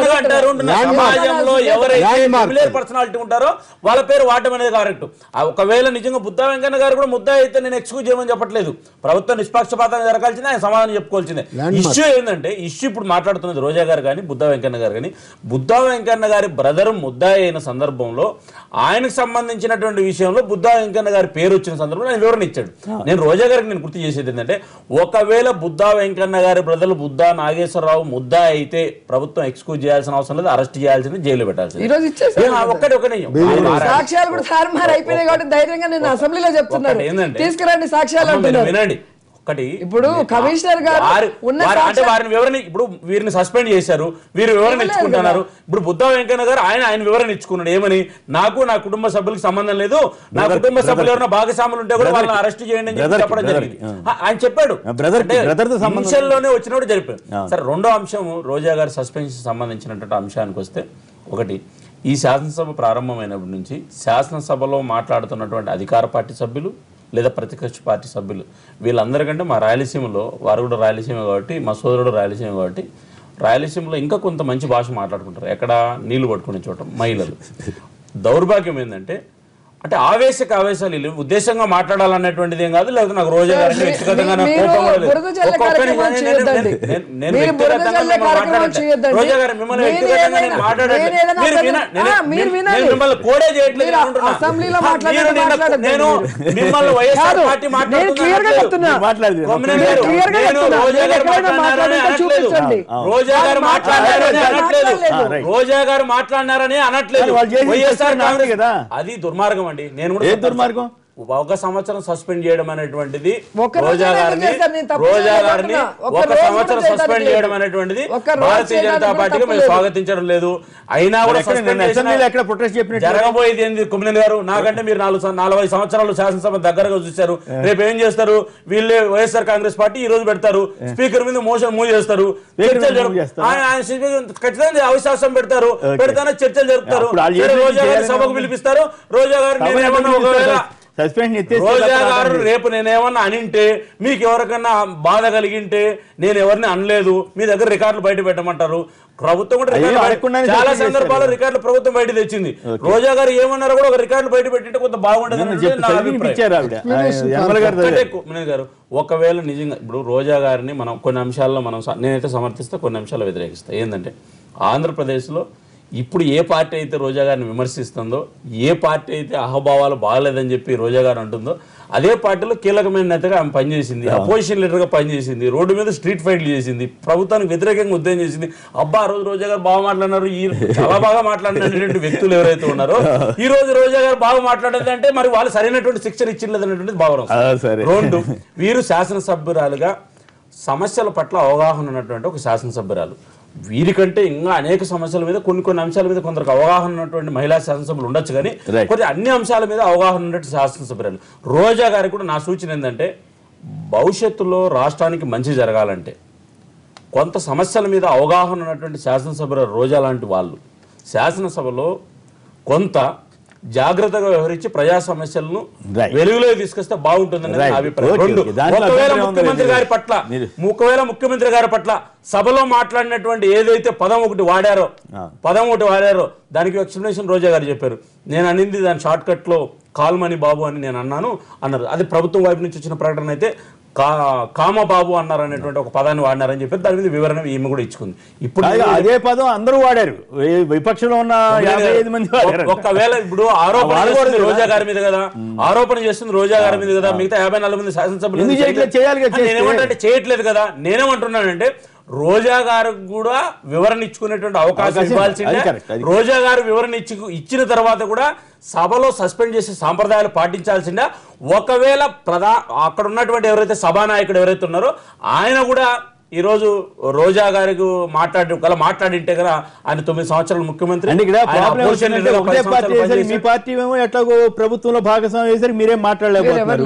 గా అంటారు. సమాజంలో ఎవరైతే ఫెమిలియర్ పర్సనాలిటీ ఉంటారో వాళ్ళ పేరు వాడటం అనేది కరెక్ట్. ఒకవేళ నిజంగా బుద్ధా వెంకన్న గారు కూడా ముద్దా అయితే నేను ఎక్స్క్యూజ్ చేయమని చెప్పట్లేదు, ప్రభుత్వం నిష్పక్షపాతంగా జరగాల్సిందే, ఆయన సమాధానం చెప్పుకోవాల్సిందే. ఇష్యూ ఏంటంటే ఇష్యూ ఇప్పుడు మాట్లాడుతున్నది రోజా గారు కానీ బుద్ధా వెంకన్న గారు కానీ, బుద్ధా వెంకన్న గారి బ్రదర్ ముద్దా అయిన సందర్భంలో ఆయనకు సంబంధించినటువంటి విషయంలో బుద్ధా వెంకన్న గారి పేరు వచ్చిన సందర్భంలో ఆయన వివరణ ఇచ్చాడు. నేను రోజా గారికి నేను గుర్తు చేసేది ఏంటంటే, ఒకవేళ బుద్ధా వెంకన్న గారి బ్రదర్లు బుద్ధా నాగేశ్వరరావు ముద్దా అయితే ప్రభుత్వం ఎక్స్క్యూజ్ చేయాల్సిన అవసరం లేదు, అరెస్ట్ చేయాల్సింది, జైలు పెట్టాల్సింది. సాక్ష్యాలు కూడా తారుమారు అయిపోయినాయి కాబట్టి ధైర్యంగా నేను అసెంబ్లీలో చెప్తున్నాను, తీసుకురండి సాక్ష్యాలు అంటున్నారు. వినండి, ఒకటి ఇప్పుడు కమిషనర్ గారు అంటే వారిని వివరణ, ఇప్పుడు వీరిని సస్పెండ్ చేశారు, వీరు వివరణ ఇచ్చుకుంటున్నారు. ఇప్పుడు బుద్ధా వెంకన్న గారు ఆయన వివరణ ఇచ్చుకున్నాడు ఏమని, నాకు నా కుటుంబ సభ్యులకు సంబంధం లేదు, నా కుటుంబ సభ్యులు ఎవరైనా భాగస్వాములు ఉంటే కూడా వాళ్ళని అరెస్ట్ చేయండి అని చెప్పడం జరిగింది. ఆయన చెప్పాడు, లోనే వచ్చినప్పుడు జరిపాడు. సరే, రెండో అంశం రోజా గారి సస్పెన్షన్ సంబంధించినటువంటి అంశానికి వస్తే, ఒకటి ఈ శాసనసభ ప్రారంభమైనప్పటి నుంచి శాసనసభలో మాట్లాడుతున్నటువంటి అధికార పార్టీ సభ్యులు లేదా ప్రతిపక్ష పార్టీ సభ్యులు వీళ్ళందరికంటే మా రాయలసీమలో, వారు కూడా రాయలసీమ కాబట్టి, మా సోదరుడు రాయలసీమ కాబట్టి, రాయలసీమలో ఇంకా కొంత మంచి భాష మాట్లాడుకుంటారు. ఎక్కడ నీళ్లు పట్టుకునే చోట మహిళలు. దౌర్భాగ్యం ఏంటంటే, అంటే ఆవేశాలు ఉద్దేశంగా మాట్లాడాలనేటువంటిది ఏం కాదు, లేకపోతే నాకు రోజా గారిని వ్యక్తిగతంగా రోజా గారు మిమ్మల్ని వ్యక్తిగతంగా నేను మిమ్మల్ని కోడే చేయట్లేదు, నేను మిమ్మల్ని వైఎస్ఆర్ పార్టీ రోజా గారు మాట్లాడినారని అనట్లేదు, వైఎస్ఆర్ కాంగ్రెస్ అది దుర్మార్గం. నేను ఒక సంవత్సరం సస్పెండ్ చేయడం అనేటువంటిది రోజా గారిని ఒక సంవత్సరం సస్పెండ్ చేయడం అనేటువంటిది భారతీయ జనతా పార్టీకి మేము స్వాగతించడం లేదు. అయినా కూడా జరగబోయేది ఏంది కుమ్మినేని గారు, నాకంటే మీరు 40 సంవత్సరాలు శాసనసభ దగ్గరగా చూశారు. రేపు ఏం చేస్తారు, వీళ్ళే వైఎస్ఆర్ కాంగ్రెస్ పార్టీ ఈ రోజు పెడతారు, స్పీకర్ మీద మోషన్ మూవ్ చేస్తారు, ఖచ్చితంగా అవిశ్వాసం పెడతారు, పెడతానే చర్చలు జరుపుతారు, రోజా గారి సభకు పిలిపిస్తారు. రోజా గారు రోజా గారు రేపు నేనేమన్నా అనింటే, మీకు ఎవరికన్నా బాధ కలిగింటే, నేను ఎవరిని అనలేదు, మీ దగ్గర రికార్డులు బయట పెట్టమంటారు. ప్రభుత్వం కూడా చాలా సందర్భాల్లో రికార్డులు ప్రభుత్వం బయట తెచ్చింది. రోజా గారు ఏమన్నారో కూడా ఒక రికార్డులు బయట పెట్టింటే కొంత బాగుండదు గారు. ఒకవేళ నిజంగా ఇప్పుడు రోజా గారిని మనం కొన్ని అంశాల్లో నేనైతే సమర్థిస్తా, కొన్ని అంశాలు వ్యతిరేకిస్తా. ఏంటంటే, ఆంధ్రప్రదేశ్లో ఇప్పుడు ఏ పార్టీ అయితే రోజా గారిని విమర్శిస్తుందో, ఏ పార్టీ అయితే అహభావాలు బాగలేదని చెప్పి రోజా గారు అంటుందో, అదే పార్టీలో కీలకమైన నేతగా ఆమె పనిచేసింది, అపోజిషన్ లీడర్గా పనిచేసింది, రోడ్డు మీద స్ట్రీట్ ఫైట్లు చేసింది, ప్రభుత్వానికి వ్యతిరేకంగా ఉద్యమం చేసింది. అబ్బా ఆ రోజు రోజా గారు బాగా మాట్లాడినారు, చాలా బాగా మాట్లాడినటువంటి వ్యక్తులు ఎవరైతే ఉన్నారో, ఈ రోజు రోజా గారు బాగా మాట్లాడేది అంటే మరి వాళ్ళు సరైనటువంటి శిక్షణ ఇచ్చింది అనేటువంటిది భావన. రెండు, వీరు శాసనసభ్యురాలుగా సమస్యల పట్ల అవగాహన ఉన్నటువంటి ఒక శాసనసభ్యురాలు. వీరికంటే ఇంకా అనేక సమస్యల మీద కొన్ని అంశాల మీద కొందరికి అవగాహన ఉన్నటువంటి మహిళా శాసనసభ్యులు ఉండొచ్చు, కానీ కొన్ని అన్ని అంశాల మీద అవగాహన ఉన్నట్టు శాసనసభ్యురాలు రోజా గారికి కూడా నా సూచన ఏంటంటే, భవిష్యత్తులో రాష్ట్రానికి మంచి జరగాలంటే కొంత సమస్యల మీద అవగాహన ఉన్నటువంటి శాసనసభ్యురాలు రోజా లాంటి వాళ్ళు శాసనసభలో కొంత జాగ్రత్తగా వ్యవహరించి ప్రజా సమస్యలను వెలుగులో తీసుకొస్తే బాగుంటుందని నా అభిప్రాయం. రెండు, ఒకవేళ ముఖ్యమంత్రి గారి పట్ల సభలో మాట్లాడినటువంటి ఏదైతే పదం ఒకటి వాడారో దానికి ఎక్స్ప్లెనేషన్ రోజా గారు చెప్పారు. నేను అనింది దాని షార్ట్ కట్ లో కాల్మని బాబు అని నేను అన్నారు. అది ప్రభుత్వం వైపు నుంచి వచ్చిన ప్రకటన అయితే కామబాబు అన్నారు అనేటువంటి ఒక పదాన్ని వాడినారని చెప్పి దాని మీద వివరణ ఈమె కూడా ఇచ్చుకుంది. ఇప్పుడు అదే పదం అందరూ వాడారు, విపక్షంలో ఉన్న 55 మంది వాడారు. ఒకవేళ ఇప్పుడు ఆరోపణ చేస్తుంది రోజా గారి మీద కదా, ఆరోపణ చేస్తుంది రోజా గారి మీద కదా, మిగతా 54 మంది శాసనసభ్యులు నేనేమంటే చేయట్లేదు కదా. నేనేమంటున్నానంటే రోజా గారికి కూడా వివరణ ఇచ్చుకునేటువంటి అవకాశం ఇవ్వాల్సిందే. రోజా గారు వివరణ ఇచ్చిన తర్వాత కూడా సభలో సస్పెండ్ చేసే సాంప్రదాయాలు పాటించాల్సిందే. ఒకవేళ అక్కడ ఉన్నటువంటి ఎవరైతే సభానాయకుడు ఎవరైతే ఉన్నారో ఆయన కూడా ఈరోజు రోజా గారికి మాట్లాడింటే కదా ఆయన 9 సంవత్సరాలు ముఖ్యమంత్రి. మీ పార్టీ ఏమో ఎట్లాగో ప్రభుత్వంలో భాగస్వామ్యం చేశారు, మీరేం మాట్లాడలేకపోతున్నారు.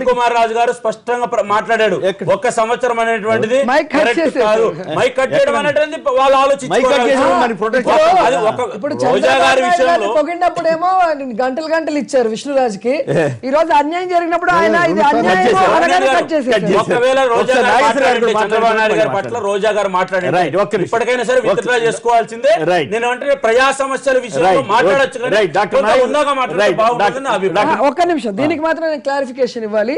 కుమార్ రాజు గారు స్పష్టంగా మాట్లాడాడు, 1 సంవత్సరం అనేటువంటిది కాదు, మైక్ కట్ చేయడం అనేటువంటిది వాళ్ళు ఆలోచించారు. రోజా గారి విషయంలో పొగిడినప్పుడేమో గంటలు ఇచ్చారు విష్ణురాజుకి, ఈ రోజు అన్యాయం జరిగినప్పుడు ఆయన ఒకవేళ రోజా చంద్రబాబు నాయుడు గారి పట్ల రోజా గారు మాట్లాడారు, ఇప్పటికైనా సరే విత్డ్రా చేసుకోవాల్సిందే. నేను అంటే ప్రజా సమస్యల విషయంలో మాట్లాడొచ్చు, ఒక్క నిమిషం దీనికి మాత్రం నేను క్లారిఫికేషన్ ఇవ్వాలి.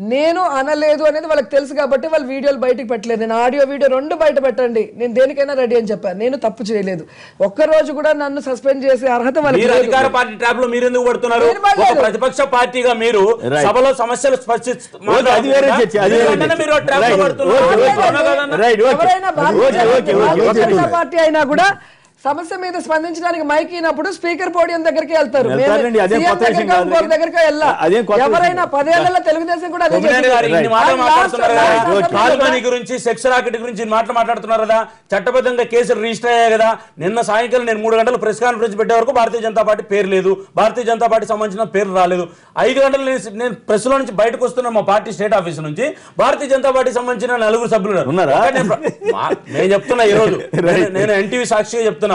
నేను అనలేదు అనేది వాళ్ళకి తెలుసు కాబట్టి వాళ్ళు వీడియోలు బయటకు పెట్టలేదు. నేను ఆడియో వీడియో 2 బయట పెట్టండి, నేను దేనికైనా రెడీ అని చెప్పాను. నేను తప్పు చేయలేదు. ఒక్కరోజు కూడా నన్ను సస్పెండ్ చేసే అర్హత వాళ్ళకి లేదు. అధికార పార్టీ ట్రాప్ లో మీరు ఎందుకు పడుతున్నారు? ప్రతిపక్ష పార్టీగా మీరు సభలో సమస్యలు ఎవరైనా పార్టీ అయినా కూడా సమస్య మీద స్పందించడానికి మైక్ అయినప్పుడు స్పీకర్ పోడియం దగ్గరికి వెళ్తారు, దగ్గరికి వెళ్ళా. ఎవరైనా 10 ఏళ్లలో తెలుగుదేశం కూడా గురించి సెక్స్ రాకెట్ గురించి మాట్లాడుతున్నారు కదా, చట్టబద్ధంగా కేసులు రిజిస్టర్ అయ్యాయి కదా. నిన్న సాయంకాలం నేను 3 గంటలు ప్రెస్ కాన్ఫరెన్స్ పెట్టే వరకు భారతీయ జనతా పార్టీ పేరు లేదు, భారతీయ జనతా పార్టీ సంబంధించిన పేరు రాలేదు. 5 గంటలు నేను ప్రెస్ లో నుంచి బయటకు వస్తున్నా మా పార్టీ స్టేట్ ఆఫీస్ నుంచి, భారతీయ జనతా పార్టీ సంబంధించిన 4 సభ్యులు ఉన్నారు. నేను చెప్తున్నా ఈ రోజు, నేను ఎన్టీవీ సాక్షిగా చెప్తున్నా,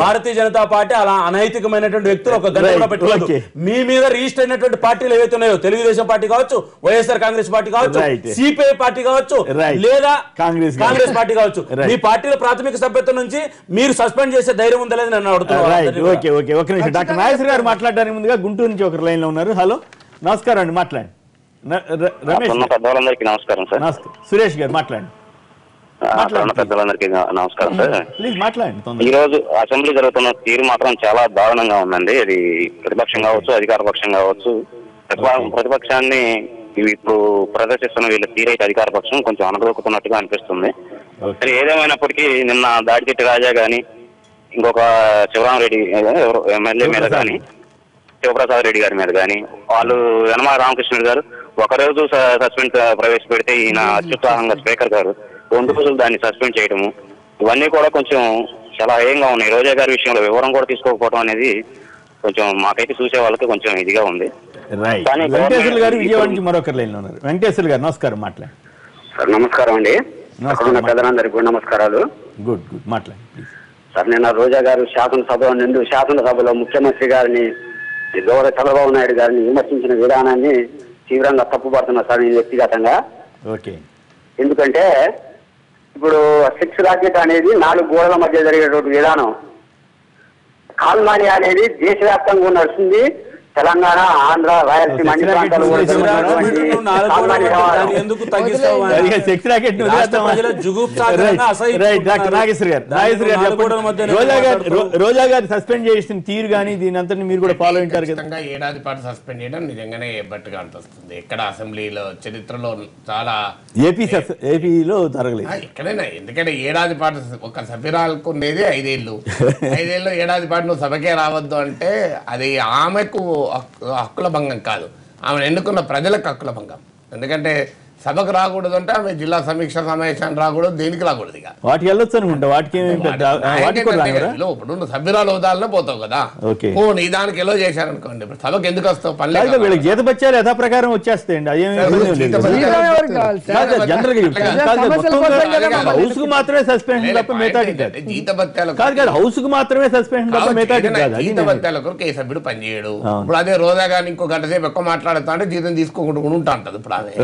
భారతీయ జనతా పార్టీ అలా అనైతికమైనటువంటి వ్యక్తులు ఒక గంట కూడా పెట్టుకోలేదు. మీ మీద రిజిస్టర్ అయినటువంటి పార్టీలు ఏవైతే ఉన్నాయో, తెలుగుదేశం పార్టీ కావచ్చు, వైఎస్ఆర్ కాంగ్రెస్ పార్టీ కావచ్చు, సిపిఐ పార్టీ కావచ్చు, లేదా కాంగ్రెస్ పార్టీ కావచ్చు, మీ పార్టీల ప్రాథమిక సభ్యత్వం నుంచి మీరు సస్పెండ్ చేసే ధైర్యం ఉందా లేదు నన్ను అడుగుతున్నాను. డాక్టర్ నాగేశ్వర గారు మాట్లాడడానికి ముందుగా గుంటూరు నుంచి ఒక లైన్ లో ఉన్నారు. హలో, నమస్కారం అండి, మాట్లాడండి. రమేష్ నమస్కారం సార్. సురేష్ గారు మాట్లాడండి. పెద్దలందరికీ నమస్కారం సార్. ప్లీజ్ మాట్లాడండి. ఈ రోజు అసెంబ్లీ జరుగుతున్న తీరు మాత్రం చాలా దారుణంగా ఉందండి. ఇది ప్రతిపక్షం కావచ్చు, అధికార పక్షం కావచ్చు. ప్రతిపక్షాన్ని ఇప్పుడు ప్రదర్శిస్తున్న వీళ్ళ తీరైతే అధికార పక్షం కొంచెం అనగదొక్కుతున్నట్టుగా అనిపిస్తుంది. సరే, ఏదేమైనప్పటికీ నిన్న దాడిచెట్టి రాజా గాని, ఇంకొక శివరామరెడ్డి ఎమ్మెల్యే మీద కానీ, శివప్రసాద్ రెడ్డి గారి మీద కానీ, వాళ్ళు యనమల రామకృష్ణుడు గారు ఒకరోజు సస్పెండ్ ప్రవేశపెడితే ఈయన అత్యుత్సాహంగా స్పీకర్ గారు 2 రోజులు దాన్ని సస్పెండ్ చేయడము, ఇవన్నీ కూడా కొంచెం చాలా హేయంగా ఉన్నాయి. రోజా గారి విషయంలో వివరం కూడా తీసుకోకపోవడం అనేది కొంచెం మాకైతే చూసే వాళ్ళకి కొంచెం ఇదిగా ఉంది. వెంకటేశ్వర గారు విజయవాడ నుంచి మరొకరు లైన్ లో ఉన్నారు. వెంకటేశ్వర గారు నమస్కారం, మాట్లాడండి. సార్ నమస్కారం అండి. పెద్దలందరికీ కూడా నమస్కారాలు. గుడ్ గుడ్, మాట్లాడండి సార్. నిన్న రోజా గారు శాసనసభలో ముఖ్యమంత్రి గారిని, గౌరవ చంద్రబాబు నాయుడు గారిని విమర్శించిన విధానాన్ని తీవ్రంగా తప్పుపడుతున్నా సార్ నేను వ్యక్తిగతంగా. ఓకే, ఎందుకంటే ఇప్పుడు సెక్స్ రాకెట్ అనేది 4 గోడల మధ్య జరిగేటువంటి విధానం. కాల్మాని అనేది దేశవ్యాప్తంగా నడుస్తుంది. తెలంగాణ, ఆంధ్ర, రాయలసీమ అన్ని ప్రాంతాలు కూడా రోజా గారు సస్పెండ్ చేసిన తీరు కానీ దీని అంతా మీరు కూడా ఫాలో ఉంటారు కదా. ఏడాది పాటు సస్పెండ్ చేయడం నిజంగానే ఎబ్బట్టుగా అనిపిస్తుంది. ఎక్కడ అసెంబ్లీలో చరిత్రలో చాలా ఏపీలో జరగలేదు ఎక్కడైనా. ఎందుకంటే ఏడాది పాటు ఒక సభ్యురాలకు ఉండేది 5 ఏళ్ళు. 5 ఏళ్ళు ఏడాది పాటు నువ్వు సభకే రావద్దు అంటే అది ఆమెకు హక్కుల భంగం కాదు, ఆమెను ఎన్నుకున్న ప్రజలకు హక్కుల భంగం. ఎందుకంటే సభకు రాకూడదు అంటే ఆమె జిల్లా సమీక్ష సమావేశాన్ని రాకూడదు, దేనికి రాకూడదు. ఇక వాటికి వెళ్ళొచ్చు అనుకుంటా. ఇప్పుడు నువ్వు సభ్యురాలు హోదాలనే పోతావు కదా, నీ దానికి ఎలా చేశారనుకోండి, ఇప్పుడు సభకు ఎందుకు వస్తావు? వీళ్ళకి జీతపత్యాలు యథా ప్రకారం వచ్చేస్తాయండి. హౌస్ కు మాత్రమే సస్పెన్షన్ తప్ప మిగతాకి జీతభత్యాలు కాదు కాదు, హౌస్ కు మాత్రమే సస్పెన్షన్ తప్ప మిగతాకి కాదు. జీతభత్యాల కొరకు ఏ సభ్యుడు పనిచేయడు. ఇప్పుడు అదే రోజా గాని ఇంకో గంట సేపు ఎక్కువ మాట్లాడుతా అంటే జీతం తీసుకోకుండా ఉంటా అంటది. ఇప్పుడు ఆమె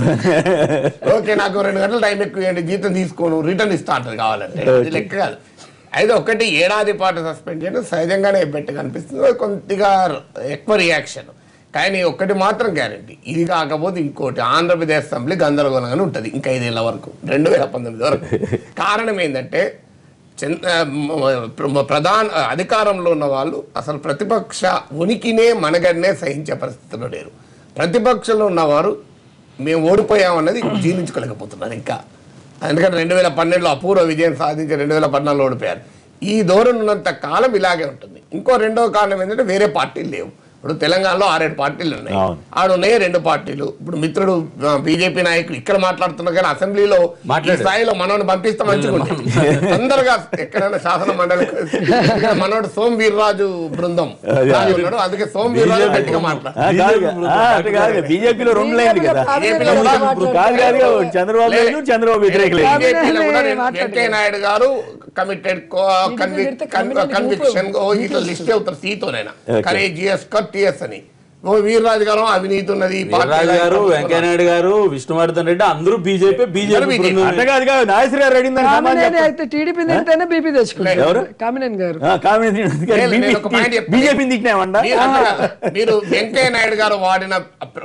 ఓకే నాకు 2 గంటలు టైం ఎక్కువ జీతం తీసుకోను, రిటర్న్ ఇస్తా అంటది కావాలంటే. అది లెక్క కాదు. అయితే ఒకటి ఏడాది పాటు సస్పెండ్ చేయడం సహజంగానే బెట్టగా అనిపిస్తుంది, కొద్దిగా ఎక్కువ రియాక్షన్. కానీ ఒక్కటి మాత్రం గ్యారెంటీ, ఇది కాకపోతే ఇంకోటి, ఆంధ్రప్రదేశ్ అసెంబ్లీ గందరగోళంగానే ఉంటుంది ఇంకా 5 ఏళ్ల వరకు, 2019 వరకు. కారణం ఏంటంటే ప్రధాన అధికారంలో ఉన్న వాళ్ళు అసలు ప్రతిపక్ష ఉనికినే మనగడనే సహించే పరిస్థితిలో లేరు. ప్రతిపక్షంలో ఉన్నవారు మేము ఓడిపోయామన్నది జీర్ణించుకోలేకపోతున్నారు ఇంకా. ఎందుకంటే 2012లో అపూర్వ విజయం సాధించి 2014లో ఓడిపోయారు. ఈ ధోరణి ఉన్నంత కాలం ఇలాగే ఉంటుంది. ఇంకో రెండో కారణం ఏంటంటే వేరే పార్టీలు లేవు. ఇప్పుడు తెలంగాణలో 6-7 పార్టీలు ఉన్నాయి, ఆడున్నాయి 2 పార్టీలు. ఇప్పుడు మిత్రుడు బీజేపీ నాయకులు ఇక్కడ మాట్లాడుతున్నా కానీ అసెంబ్లీలో ఈ స్థాయిలో మనోని పంపిస్తే మంచిగా తొందరగా ఎక్కడైనా శాసన మండలి మనోడు సోమ్ వీర్రాజు బృందం ఉన్నాడు, అందుకే సోమ్ వీర్రాజు గట్టిగా మాట్లాడు. బీజేపీలో 2 లైన్లు కదా, చంద్రబాబు వ్యతిరేకులు. వెంకయ్య నాయుడు గారు కమిటెడ్ కన్విక్షన్ ఇట్లా లిస్ట్ అవుతారు సీతోనైనా కరేజియస్ కర్టియస్ అని. వీర్రాజు గారు అవినీతి ఉన్నది, గారు వెంకయ్యనాయుడు గారు విష్ణువర్ధన్ రెడ్డి అందరూ బీజేపీ టీడీపీ బీపీ తెచ్చుకున్నారు. మీరు వెంకయ్య నాయుడు గారు వాడిన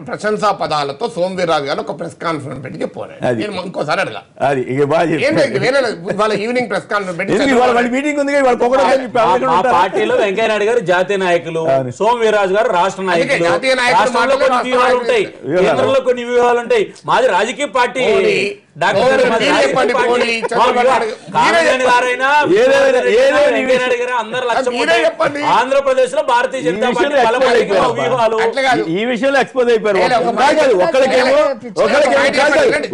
ప్రశంసా పదాలతో సోమ్ వీర్రాజు గారు ఒక ప్రెస్ కాన్ఫరెన్స్ పెట్టి చెప్పారు. నేను ఇంకోసారి అడగా వాళ్ళ ఈవినింగ్ ప్రెస్ కాన్ఫరెన్స్ పెట్టి పార్టీలో వెంకయ్య నాయుడు గారు జాతీయ నాయకులు, సోమ్ వీర్రాజు గారు రాష్ట్ర నాయకులు, రాష్ట్రంలో కొన్ని వ్యూహాలు ఉంటాయి, కేంద్రంలో కొన్ని వ్యూహాలు ఉంటాయి. మాది రాజకీయ పార్టీ. ఆంధ్రప్రదేశ్ లో భారతీయ జనతా పార్టీ వ్యూహాలు ఈ విషయంలో ఎక్స్పోజ్ అయిపోయారు.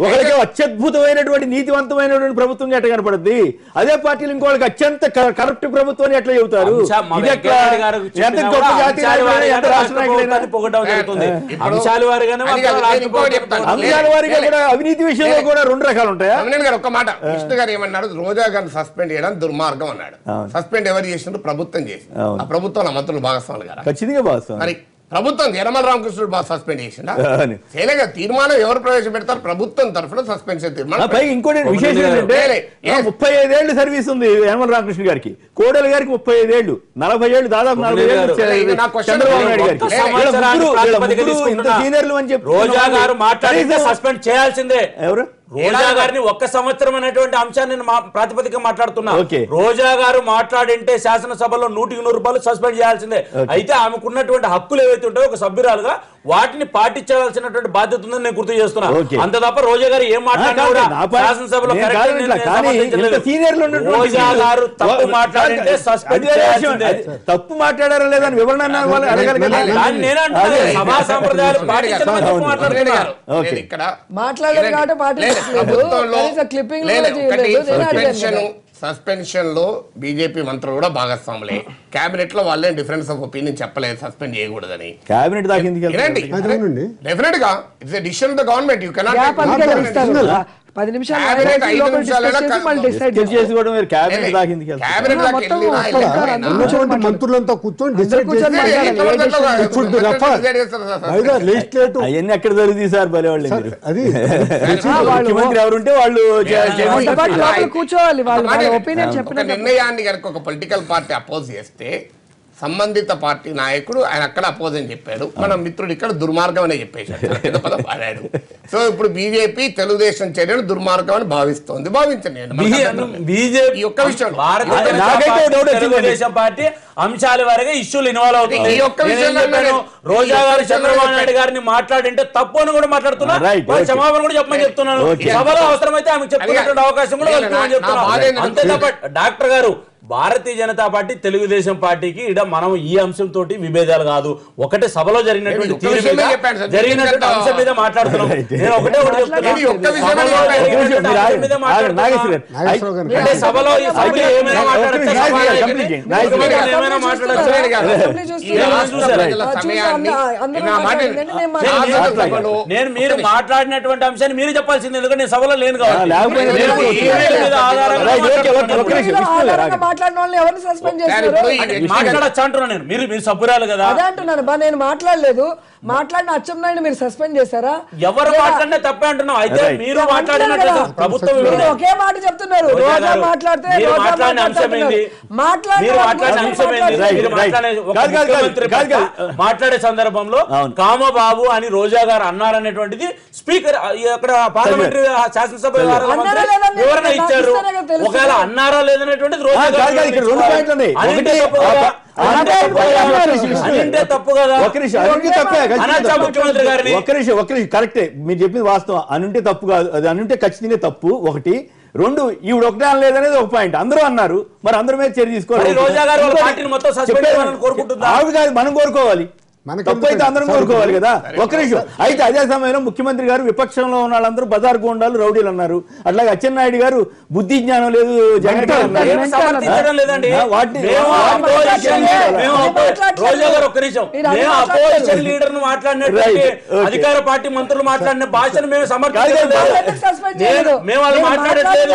ఒకరికి అత్యద్భుతమైనటువంటి నీతివంతమైనటువంటి ప్రభుత్వం ఎట్లా కనపడుద్ది, అదే పార్టీలు ఇంకోళ్ళకి అత్యంత కరప్ట్ ప్రభుత్వం ఎట్లా చెబుతారు? అంశాల వారిగా కూడా అవినీతి విషయంలో కూడా 2 రకాలు ఉంటాయా? ఒక మాట కృష్ణ గారు ఏమన్నాడు, రోజా గారిని సస్పెండ్ చేయడం దుర్మార్గం అన్నాడు. సస్పెండ్ ఎవరు చేసినారు? ప్రభుత్వం చేసి. ఆ ప్రభుత్వంలో మంత్రులు భాగస్వాములు గారు ఖచ్చితంగా భాగస్వామి. మరి ప్రభుత్వం యనమల రామకృష్ణుడు బాగా సస్పెండ్ చేసిందా? చేయలేగా. తీర్మానం ఎవరు ప్రవేశపెడతారు? ప్రభుత్వం తరఫున సస్పెన్షన్ తీర్మానం. ఇంకోటి విశేషం ఏంటంటే 35 ఏళ్ళు సర్వీస్ ఉంది యనమల రామకృష్ణ గారికి, కోడెల గారికి 35 ఏళ్ళు, 40 ఏళ్ళు, దాదాపు 40 ఏళ్ళు చంద్రబాబు నాయుడు గారికి. సీనియర్లు అని చెప్పి రోజా గారు మాట్లాడితే సస్పెండ్ చేయాల్సిందే. ఎవరు? రోజా గారిని 1 సంవత్సరం అనేటువంటి అంశాన్ని ప్రాతిపదిక మాట్లాడుతున్నా. రోజా గారు మాట్లాడింటే శాసనసభలో 100% సస్పెండ్ చేయాల్సిందే. అయితే ఆమెకున్నటువంటి హక్కులు ఏవైతే ఉంటాయో ఒక సభ్యురాలుగా వాటిని పాటించాల్సినటువంటి బాధ్యత ఉందని నేను గుర్తు చేస్తున్నా. అంత తప్ప రోజా గారు ఏం మాట్లాడినా కూడా శాసనసభలో రోజా గారు తప్పు మాట్లాడింటే సస్పెండ్ చేయాల్సిందే. తప్పు మాట్లాడారా లేదా వివరణ సభా సంప్రదాయాలు పాటించడం మాట్లాడుతున్నారు. మాట్లాడారు కాబట్టి సస్పెన్షన్ లో బీజేపీ మంత్రులు కూడా భాగస్వాములే. కేబినెట్ లో వాళ్ళే డిఫరెన్స్ ఆఫ్ ఒపీనియన్ చెప్పలేదు సస్పెండ్ చేయకూడదని. కేబినెట్ డెఫినెట్ గా it's a decision of the government. You cannot 10 నిమిషాలు మంత్రులంతా కూర్చొని అవన్నీ ఎక్కడ జరుగుతుంది సార్? భలే వాళ్ళు ముఖ్యమంత్రి ఎవరుంటే వాళ్ళు కూర్చోవాలి. నిర్ణయాన్ని కనుక ఒక పొలిటికల్ పార్టీ అపోజ్ చేస్తే సంబంధిత పార్టీ నాయకుడు ఆయన అక్కడ అపోజ్ అని చెప్పాడు, మన మిత్రుడు ఇక్కడ దుర్మార్గం అనే చెప్పేశాడు, పదం వాడాడు. సో ఇప్పుడు బీజేపీ తెలుగుదేశం చర్యను దుర్మార్గం అని భావిస్తోంది. భావించండి. బీజేపీ ఒక్క విషయం, తెలుగుదేశం పార్టీ అంశాల వారిగా ఇష్యూలు ఇన్వాల్వ్ అవుతుంది. రోజా గారు చంద్రబాబు నాయుడు గారిని మాట్లాడింటే తప్పు అని కూడా మాట్లాడుతున్నా, క్షమాపణ కూడా చెప్పమని చెప్తున్నాను. సభలో అవసరమైతే ఆమెకు చెప్పుకునేటువంటి అవకాశం కూడా చెప్తున్నాను. అంతే తప్ప డాక్టర్ గారు భారతీయ జనతా పార్టీ తెలుగుదేశం పార్టీకి ఇడ మనం ఈ అంశంతో విభేదాలు కాదు, ఒకటే సభలో జరిగినటువంటి అంశం మీద మాట్లాడుతున్నాం. నేను ఒకటే సభలో ఏమైనా నేను మీరు మాట్లాడినటువంటి అంశాన్ని మీరు చెప్పాల్సింది, ఎందుకంటే నేను సభలో లేను కాబట్టి. మాట్లాడచ్చు అంటున్నా నేను, మీరు సభ్యురాలు కదా. అదే అంటున్నాను బా, నేను మాట్లాడలేదు. మాట్లాడిన అచ్చెన్నాయుడు మీరు సస్పెండ్ చేశారా? ఎవరు మాట్లాడినా తప్పే అంటున్నావు. అయితే మీరు మాట్లాడినట్టు ప్రభుత్వం ఒకే మాట చెప్తున్నారు. రోజా మాట్లాడితే మాట్లాడే సందర్భంలో కామబాబు అని రోజా గారు అన్నారనేటువంటిది స్పీకర్ అక్కడ పార్లమెంటరీ శాసనసభ వివరణ ఇచ్చారు. ఒకవేళ అన్నారా లేదనేటువంటిది రోజా తప్పు కదా. ముఖ్యమంత్రి గారిని కరెక్టే మీరు చెప్పింది వాస్తవం. అనుంటే తప్పు కాదు, అది అనుంటే ఖచ్చితంగా తప్పు. ఒకటి. రెండు, ఈవిడ ఒకటే అనలేదనేది ఒక పాయింట్. అందరూ అన్నారు, మరి అందరి మీద చర్య తీసుకోవాలి. రోజా గారు ఆవిడ కాదు, మనం కోరుకోవాలి. తప్పు అయితే అందరం కోరుకోవాలి కదా. ఒక్క నిమిషం. అయితే అదే సమయంలో ముఖ్యమంత్రి గారు విపక్షంలో ఉన్న వాళ్ళందరూ బజార్ గూండాలు, రౌడీలు అన్నారు. అట్లాగే అచ్చెన్నాయుడు గారు బుద్ధి జ్ఞానం లేదు జగన్ రోజా గారు ఒక్క నిమిషం. మేము అపోజిషన్ లీడర్ ను మాట్లాడినట్టు అధికార పార్టీ మంత్రులు మాట్లాడిన భాషను మేము సమర్థించలేదు. మేము వాళ్ళు మాట్లాడట్లేదు.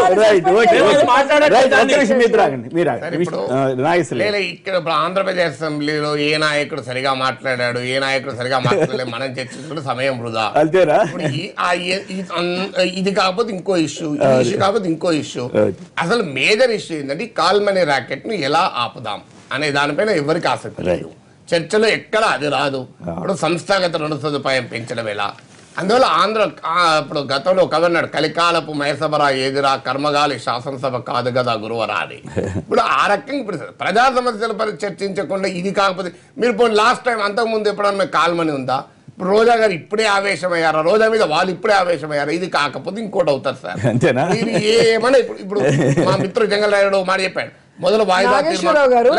ఇక్కడ ఆంధ్రప్రదేశ్ అసెంబ్లీలో ఏ నాయకుడు సరిగా మాట్లాడాడు, ఏ నాయకుడు సరిగా మాట్లాడలేదు, మనం చర్చించుకుంటే సమయం వృధా. ఇది కాకపోతే ఇంకో ఇష్యూ, ఈ ఇష్యూ కాకపోతే ఇంకో ఇష్యూ. అసలు మేజర్ ఇష్యూ ఏంటంటే కాల్ మనీ ర్యాకెట్ ను ఎలా ఆపుదాం అనే దానిపైన ఎవరికి ఆసక్తి లేదు. చర్చలో ఎక్కడ అది రాదు. ఇప్పుడు సంస్థాగత రుణ సదుపాయం పెంచడం ఎలా, అందువల్ల ఇప్పుడు గతంలో కదన్నాడు కలికాలపు మేసబరా ఏదిరా కర్మగాలి శాసనసభ కాదు కదా గురువరా అని. ఇప్పుడు ఆ రకంగా ఇప్పుడు ప్రజా సమస్యలపై చర్చించకుండా ఇది కాకపోతే మీరు పోనీ లాస్ట్ టైం అంతకుముందు ఎప్పుడన్నా కాల్మని ఉందా? ఇప్పుడు రోజా గారు ఇప్పుడే ఆవేశమయ్యారా, రోజా మీద వాళ్ళు ఇప్పుడే ఆవేశమయ్యారా? ఇది కాకపోతే ఇంకోటి అవుతారు సార్. మీరు ఏమన్నా ఇప్పుడు మా మిత్రుడు జంగల్ రాయుడు మాట చెప్పాడు మొదలు నాగేశ్వరరావు గారు,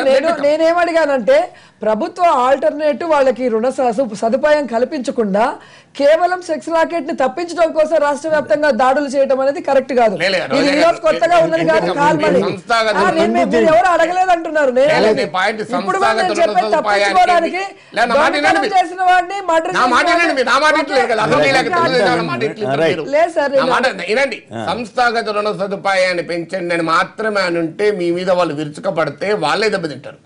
నేనేమడిగానంటే ప్రభుత్వ ఆల్టర్నేటివ్ వాళ్ళకి రుణ సదుపాయం కల్పించకుండా కేవలం సెక్స్ రాకెట్ ని తప్పించడం కోసం రాష్ట్ర వ్యాప్తంగా దాడులు చేయడం అనేది కరెక్ట్ కాదు. ఇది ఈ రోజు కొత్తగా ఉన్నది కాదు. ఎవరు అడగలేదు అంటున్నారు. ఇప్పుడు తప్పించుకోవడానికి చేసిన వాడిని లేదు సార్. సంస్థాగత రుణ సదుపాయాన్ని పెంచండి అని మాత్రమే అని ఉంటే మీ మీద వాళ్ళు విరుచుకపడితే వాళ్ళే దెబ్బతింటారు.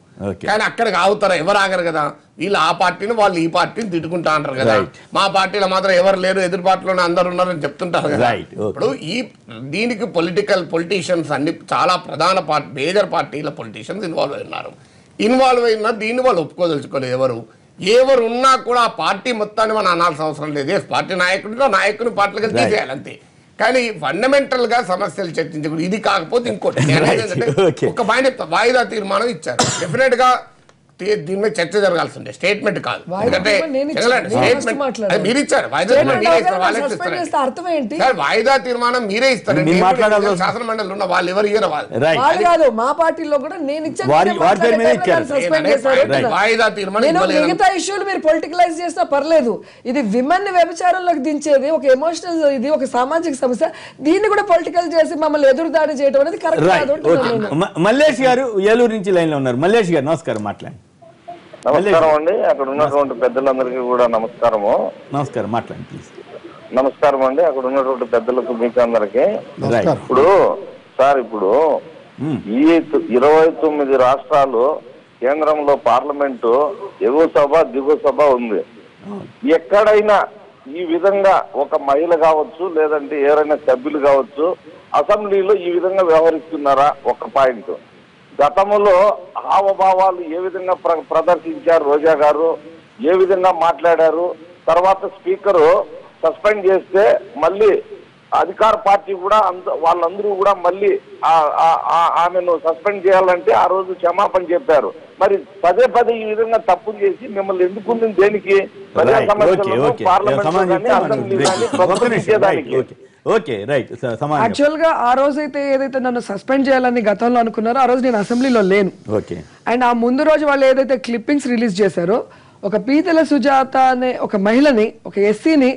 కానీ అక్కడికి ఆగుతారా? ఎవరు ఆగరు కదా. వీళ్ళు ఆ పార్టీని వాళ్ళు ఈ పార్టీని తిట్టుకుంటా అంటారు కదా. మా పార్టీలో మాత్రం ఎవరు లేరు, ఎదురు పార్టీలోనే అందరు ఉన్నారని చెప్తుంటారు కదా. ఇప్పుడు దీనికి పొలిటీషియన్స్ అన్ని చాలా ప్రధాన మేజర్ పార్టీల పొలిటీషియన్స్ ఇన్వాల్వ్ అయినారు. దీన్ని వాళ్ళు ఒప్పుకోదలుచుకోలేదు. ఎవరు ఉన్నా కూడా ఆ పార్టీ మొత్తాన్ని మనం అనాల్సిన అవసరం లేదు. పార్టీ నాయకుని పార్టీలుగా తీసేయాలి అంతే. కానీ ఫండమెంటల్ గా సమస్యలు చర్చించకూడదు. ఇది కాకపోతే ఇంకోటి ఒక పాయింట్ చెప్తా. వాయిదా తీర్మానం ఇచ్చారు. డెఫినెట్ గా దీని మీద చర్చ జరగాల్సి ఉండే, స్టేట్మెంట్ కాదు. ఎందుకంటే మీరు ఇచ్చారు వాయిదా తీర్మానం మీరే ఇస్తారు. శాసన మండలి ఉన్న వాళ్ళు ఎవరు ఇయ్యరు. వాళ్ళు మా పార్టీలో కూడా నేను వాయిదా తీర్మానం మిగతా ఇష్యూలు మీరు పొలిటికలైజ్ చేసినా పర్లేదు. ఇది విమెన్ ని వ్యభిచారంలోకి దించేది ఒక ఎమోషనల్, ఇది ఒక సామాజిక సమస్య. దీన్ని కూడా పొలిటికల్ చేసి మమ్మల్ని ఎదురు దాడి చేయడం అనేది కరెక్ట్ కాదు. మల్లేష్ గారు ఏలూరు నుంచి లైన్ లో ఉన్నారు. మల్లేష్ గారు నమస్కారం, మాట్లాడండి. నమస్కారం అండి. అక్కడ ఉన్నటువంటి పెద్దలందరికీ కూడా నమస్కారము. నమస్కారం, మాట్లాడండి ప్లీజ్. నమస్కారం అండి. అక్కడ ఉన్నటువంటి పెద్దలకు మీకు అందరికి. ఇప్పుడు సార్, ఇప్పుడు ఈ 29 రాష్ట్రాలు, కేంద్రంలో పార్లమెంటు, ఎగువ సభ దిగువ సభ ఉంది. ఎక్కడైనా ఈ విధంగా ఒక మహిళ కావచ్చు, లేదంటే ఎవరైనా సభ్యులు కావచ్చు, అసెంబ్లీలో ఈ విధంగా వ్యవహరిస్తున్నారా? ఒక పాయింట్. గతంలో హావభావాలు ఏ విధంగా ప్రదర్శించారు రోజా గారు, ఏ విధంగా మాట్లాడారు, తర్వాత స్పీకరు సస్పెండ్ చేస్తే మళ్ళీ అధికార పార్టీ కూడా వాళ్ళందరూ కూడా మళ్ళీ ఆమెను సస్పెండ్ చేయాలంటే ఆ రోజు క్షమాపణ చెప్పారు. మరి పదే పదే ఈ విధంగా తప్పులు చేసి మిమ్మల్ని ఎందుకుంది? దేనికి? ప్రజా సమస్యలను పార్లమెంట్ యాక్చువల్ గా ఆ రోజైతే ఏదైతే నన్ను సస్పెండ్ చేయాలని గతంలో అనుకున్నారో ఆ రోజు నేను అసెంబ్లీలో లేను. అండ్ ఆ ముందు రోజు వాళ్ళు ఏదైతే క్లిప్పింగ్స్ రిలీజ్ చేశారో, ఒక పీతల సుజాత అనే ఒక మహిళని, ఒక ఎస్సీని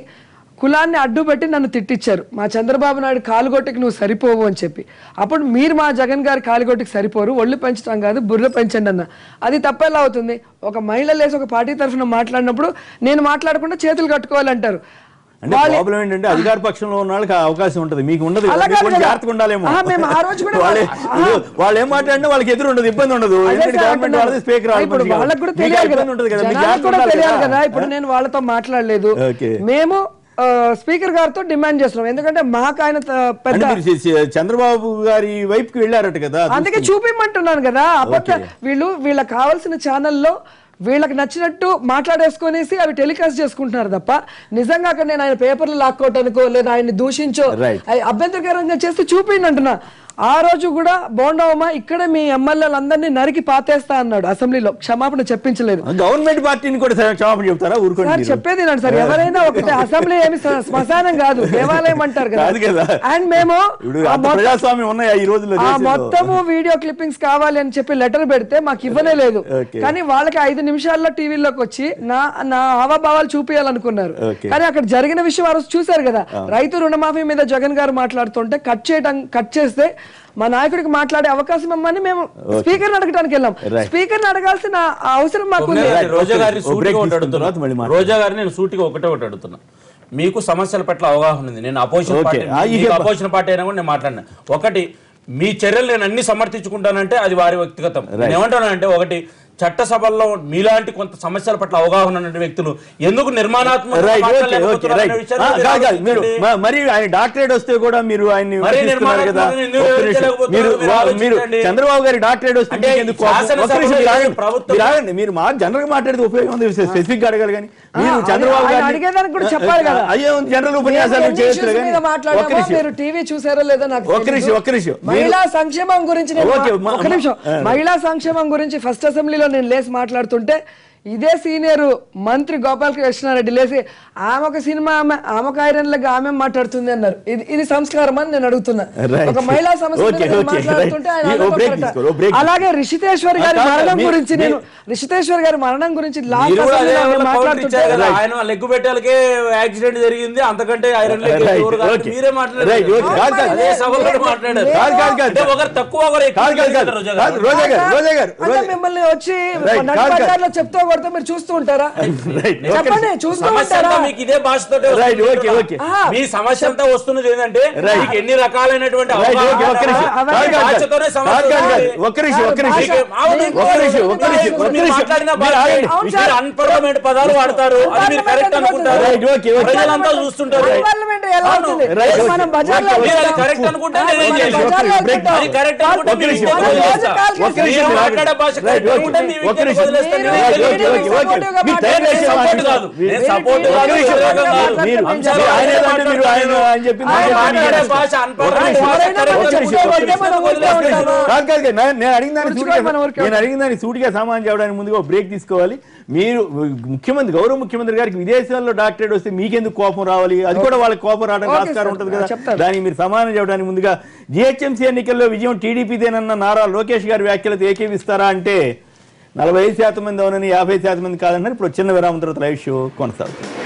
కులాన్ని అడ్డుపెట్టి నన్ను తిట్టించారు. మా చంద్రబాబు నాయుడు కాలుగొట్టికి నువ్వు సరిపోవు అని చెప్పి. అప్పుడు మీరు మా జగన్ గారి కాలుగొట్టికి సరిపోరు, ఒళ్ళు పెంచడం కాదు బుర్ర పెంచండి అన్న. అది తప్పెలా అవుతుంది? ఒక మహిళ లేసి ఒక పార్టీ తరఫున మాట్లాడినప్పుడు నేను మాట్లాడకుండా చేతులు కట్టుకోవాలంటారు. అంటే ప్రాబ్లం ఏంటంటే అధికార పక్షంలో ఉన్న వాళ్ళకి అవకాశం ఉంటది, మీకు ఉండదు. జాగ్రత్తగా ఉండాలేమో. వాళ్ళు ఏం మాట్లాడినా వాళ్ళకి ఎదురు ఉండదు, ఇబ్బంది ఉండదు. గవర్నమెంట్ వాళ్ళది స్పీకర్ వాళ్ళకి కూడా తెలియాలి కదా. ఇప్పుడు నేను వాళ్ళతో మాట్లాడలేదు, మేము స్పీకర్ గారితో డిమాండ్ చేస్తున్నాం. ఎందుకంటే మాకు ఆయన పెద్ద చంద్రబాబు గారి వైపుకి వెళ్ళారట కదా, అందుకే చూపిమంటున్నాను కదా. అబద్ధ వీళ్ళకి కావాల్సిన ఛానల్లో వీళ్ళకి నచ్చినట్టు మాట్లాడేసుకునేసి అవి టెలికాస్ట్ చేసుకుంటున్నారు తప్ప నిజంగా అక్కడ నేను ఆయన పేపర్లు లాక్కోవటానికో లేదా ఆయన్ని దూషించో అభ్యంతరకరంగా చేస్తే చూపిండి అంటున్నా. ఆ రోజు కూడా బోండవమ్మ ఇక్కడ మీ ఎమ్మెల్యేలందరినీ నరికి పాతేస్తా అన్నాడు అసెంబ్లీలో, క్షమాపణ చెప్పించలేదు. గవర్నమెంట్ పార్టీని కూడా క్షమాపణ చెప్తారా? సార్ చెప్పేది అండి సార్, ఎవరైనా ఒకటే, అసెంబ్లీ ఏమి శ్మశానం కాదు, దేవాలయం అంటారు కదా. అండ్ మేము మొత్తము వీడియో క్లిప్పింగ్స్ కావాలి అని చెప్పి లెటర్ పెడితే మాకు ఇవ్వనే లేదు. కానీ వాళ్ళకి 5 నిమిషాల్లో టీవీలోకి వచ్చి నా హావభావాలు చూపించాలనుకున్నారు. కానీ అక్కడ జరిగిన విషయం ఆ రోజు చూశారు కదా. రైతు రుణమాఫీ మీద జగన్ గారు మాట్లాడుతుంటే కట్ చేస్తే మా నాయకుడికి మాట్లాడే అవకాశం ఇమ్మని మేము స్పీకర్ అడగడానికి వెళ్ళాం. స్పీకర్ అడగాల్సిన అవసరం మాకు. రోజా గారిని నేను సూటిగా ఒకటే అడుగుతున్నా, మీకు సమస్యల పట్ల అవగాహన ఉంది, నేను అపోజిషన్ పార్టీ అయినా కూడా నేను మాట్లాడినా. ఒకటి, మీ చర్యలు నేను అన్ని సమర్థించుకుంటానంటే అది వారి వ్యక్తిగతం. నేను ఏమంటానంటే, ఒకటి, చట్టసభల్లో మీలాంటి కొంత సమస్యల పట్ల అవగాహన ఉన్న వ్యక్తులు ఎందుకు నిర్మాణాత్మక మరి ఆయన డాక్టరేట్ వస్తే కూడా మీరు ఆయన చంద్రబాబు గారి డాక్టరేట్ వస్తే మీరు మా జనరల్ మాట్లాడితే ఉపయోగం ఉంది, స్పెసిఫిక్ గా అడగాలి. కానీ మీరు చంద్రబాబు గారు అడిగేదానికి కూడా చెప్పాలి కదా. అయ్యే జనరల్ ఉపన్యాసాలు మీరు టీవీ చూసారో లేదో నాకు. ఒక్క నిమిషం. మహిళా సంక్షేమం గురించి ఫస్ట్ అసెంబ్లీలో నేను లేసి మాట్లాడుతుంటే ఇదే సీనియర్ మంత్రి గోపాలకృష్ణారెడ్డి లేసి ఆమె ఒక సినిమా ఆమె ఒక ఐరన్ లాగా ఆమె మాట్లాడుతుంది అన్నారు. ఇది సంస్కారం అని నేను అడుగుతున్నా. ఒక మహిళా సమస్య మాట్లాడుతుంటే అలాగే రిషితేశ్వర్ గారి మరణం గురించి రిషితేశ్వర్ గారి మరణం గురించి ఆయన లెగ్గు పెట్టాలకే యాక్సిడెంట్ జరిగింది, అంతకంటే ఐరన్ మీరే మాట్లాడారు. మిమ్మల్ని వచ్చి చెప్తా కొడితే మీరు చూస్తూ ఉంటారా? చెప్పండి, చూస్తూ ఉంటారా? మీకు ఇదే భాషతో మీ సమస్య అంతా వస్తున్నది ఏంటంటే మీకు ఎన్ని రకాలైనటువంటి అన్పార్లమెంట్ పదాలు వాడతారు, అది మీరు కరెక్ట్ అనుకుంటారు, ప్రజలంతా చూస్తుంటారు. కరెక్ట్ అనుకుంటే కరెక్ట్ అనుకుంటే మాట్లాడే భాష నేను అడిగిన దాన్ని సూటిగా సమాధానం చేయడానికి ముందుగా బ్రేక్ తీసుకోవాలి. మీరు గౌరవ ముఖ్యమంత్రి గారికి విదేశాల్లో డాక్టరేట్ వస్తే మీకెందుకు కోపం రావాలి? అది కూడా వాళ్ళకి కోపం రావడానికి ఆస్కారం ఉంటుంది కదా. దానికి మీరు సమాధానం చేయడానికి ముందుగా జిహెచ్ఎంసీ ఎన్నికల్లో విజయం టీడీపీదేనన్న నారా లోకేష్ గారి వ్యాఖ్యలతో ఏకీవిస్తారా అంటే 45% మంది అవునని, 50% మంది కాదన్నారు. ఇప్పుడు చిన్న విరామం తర్వాత లైవ్ షో కొనసాగుతుంది.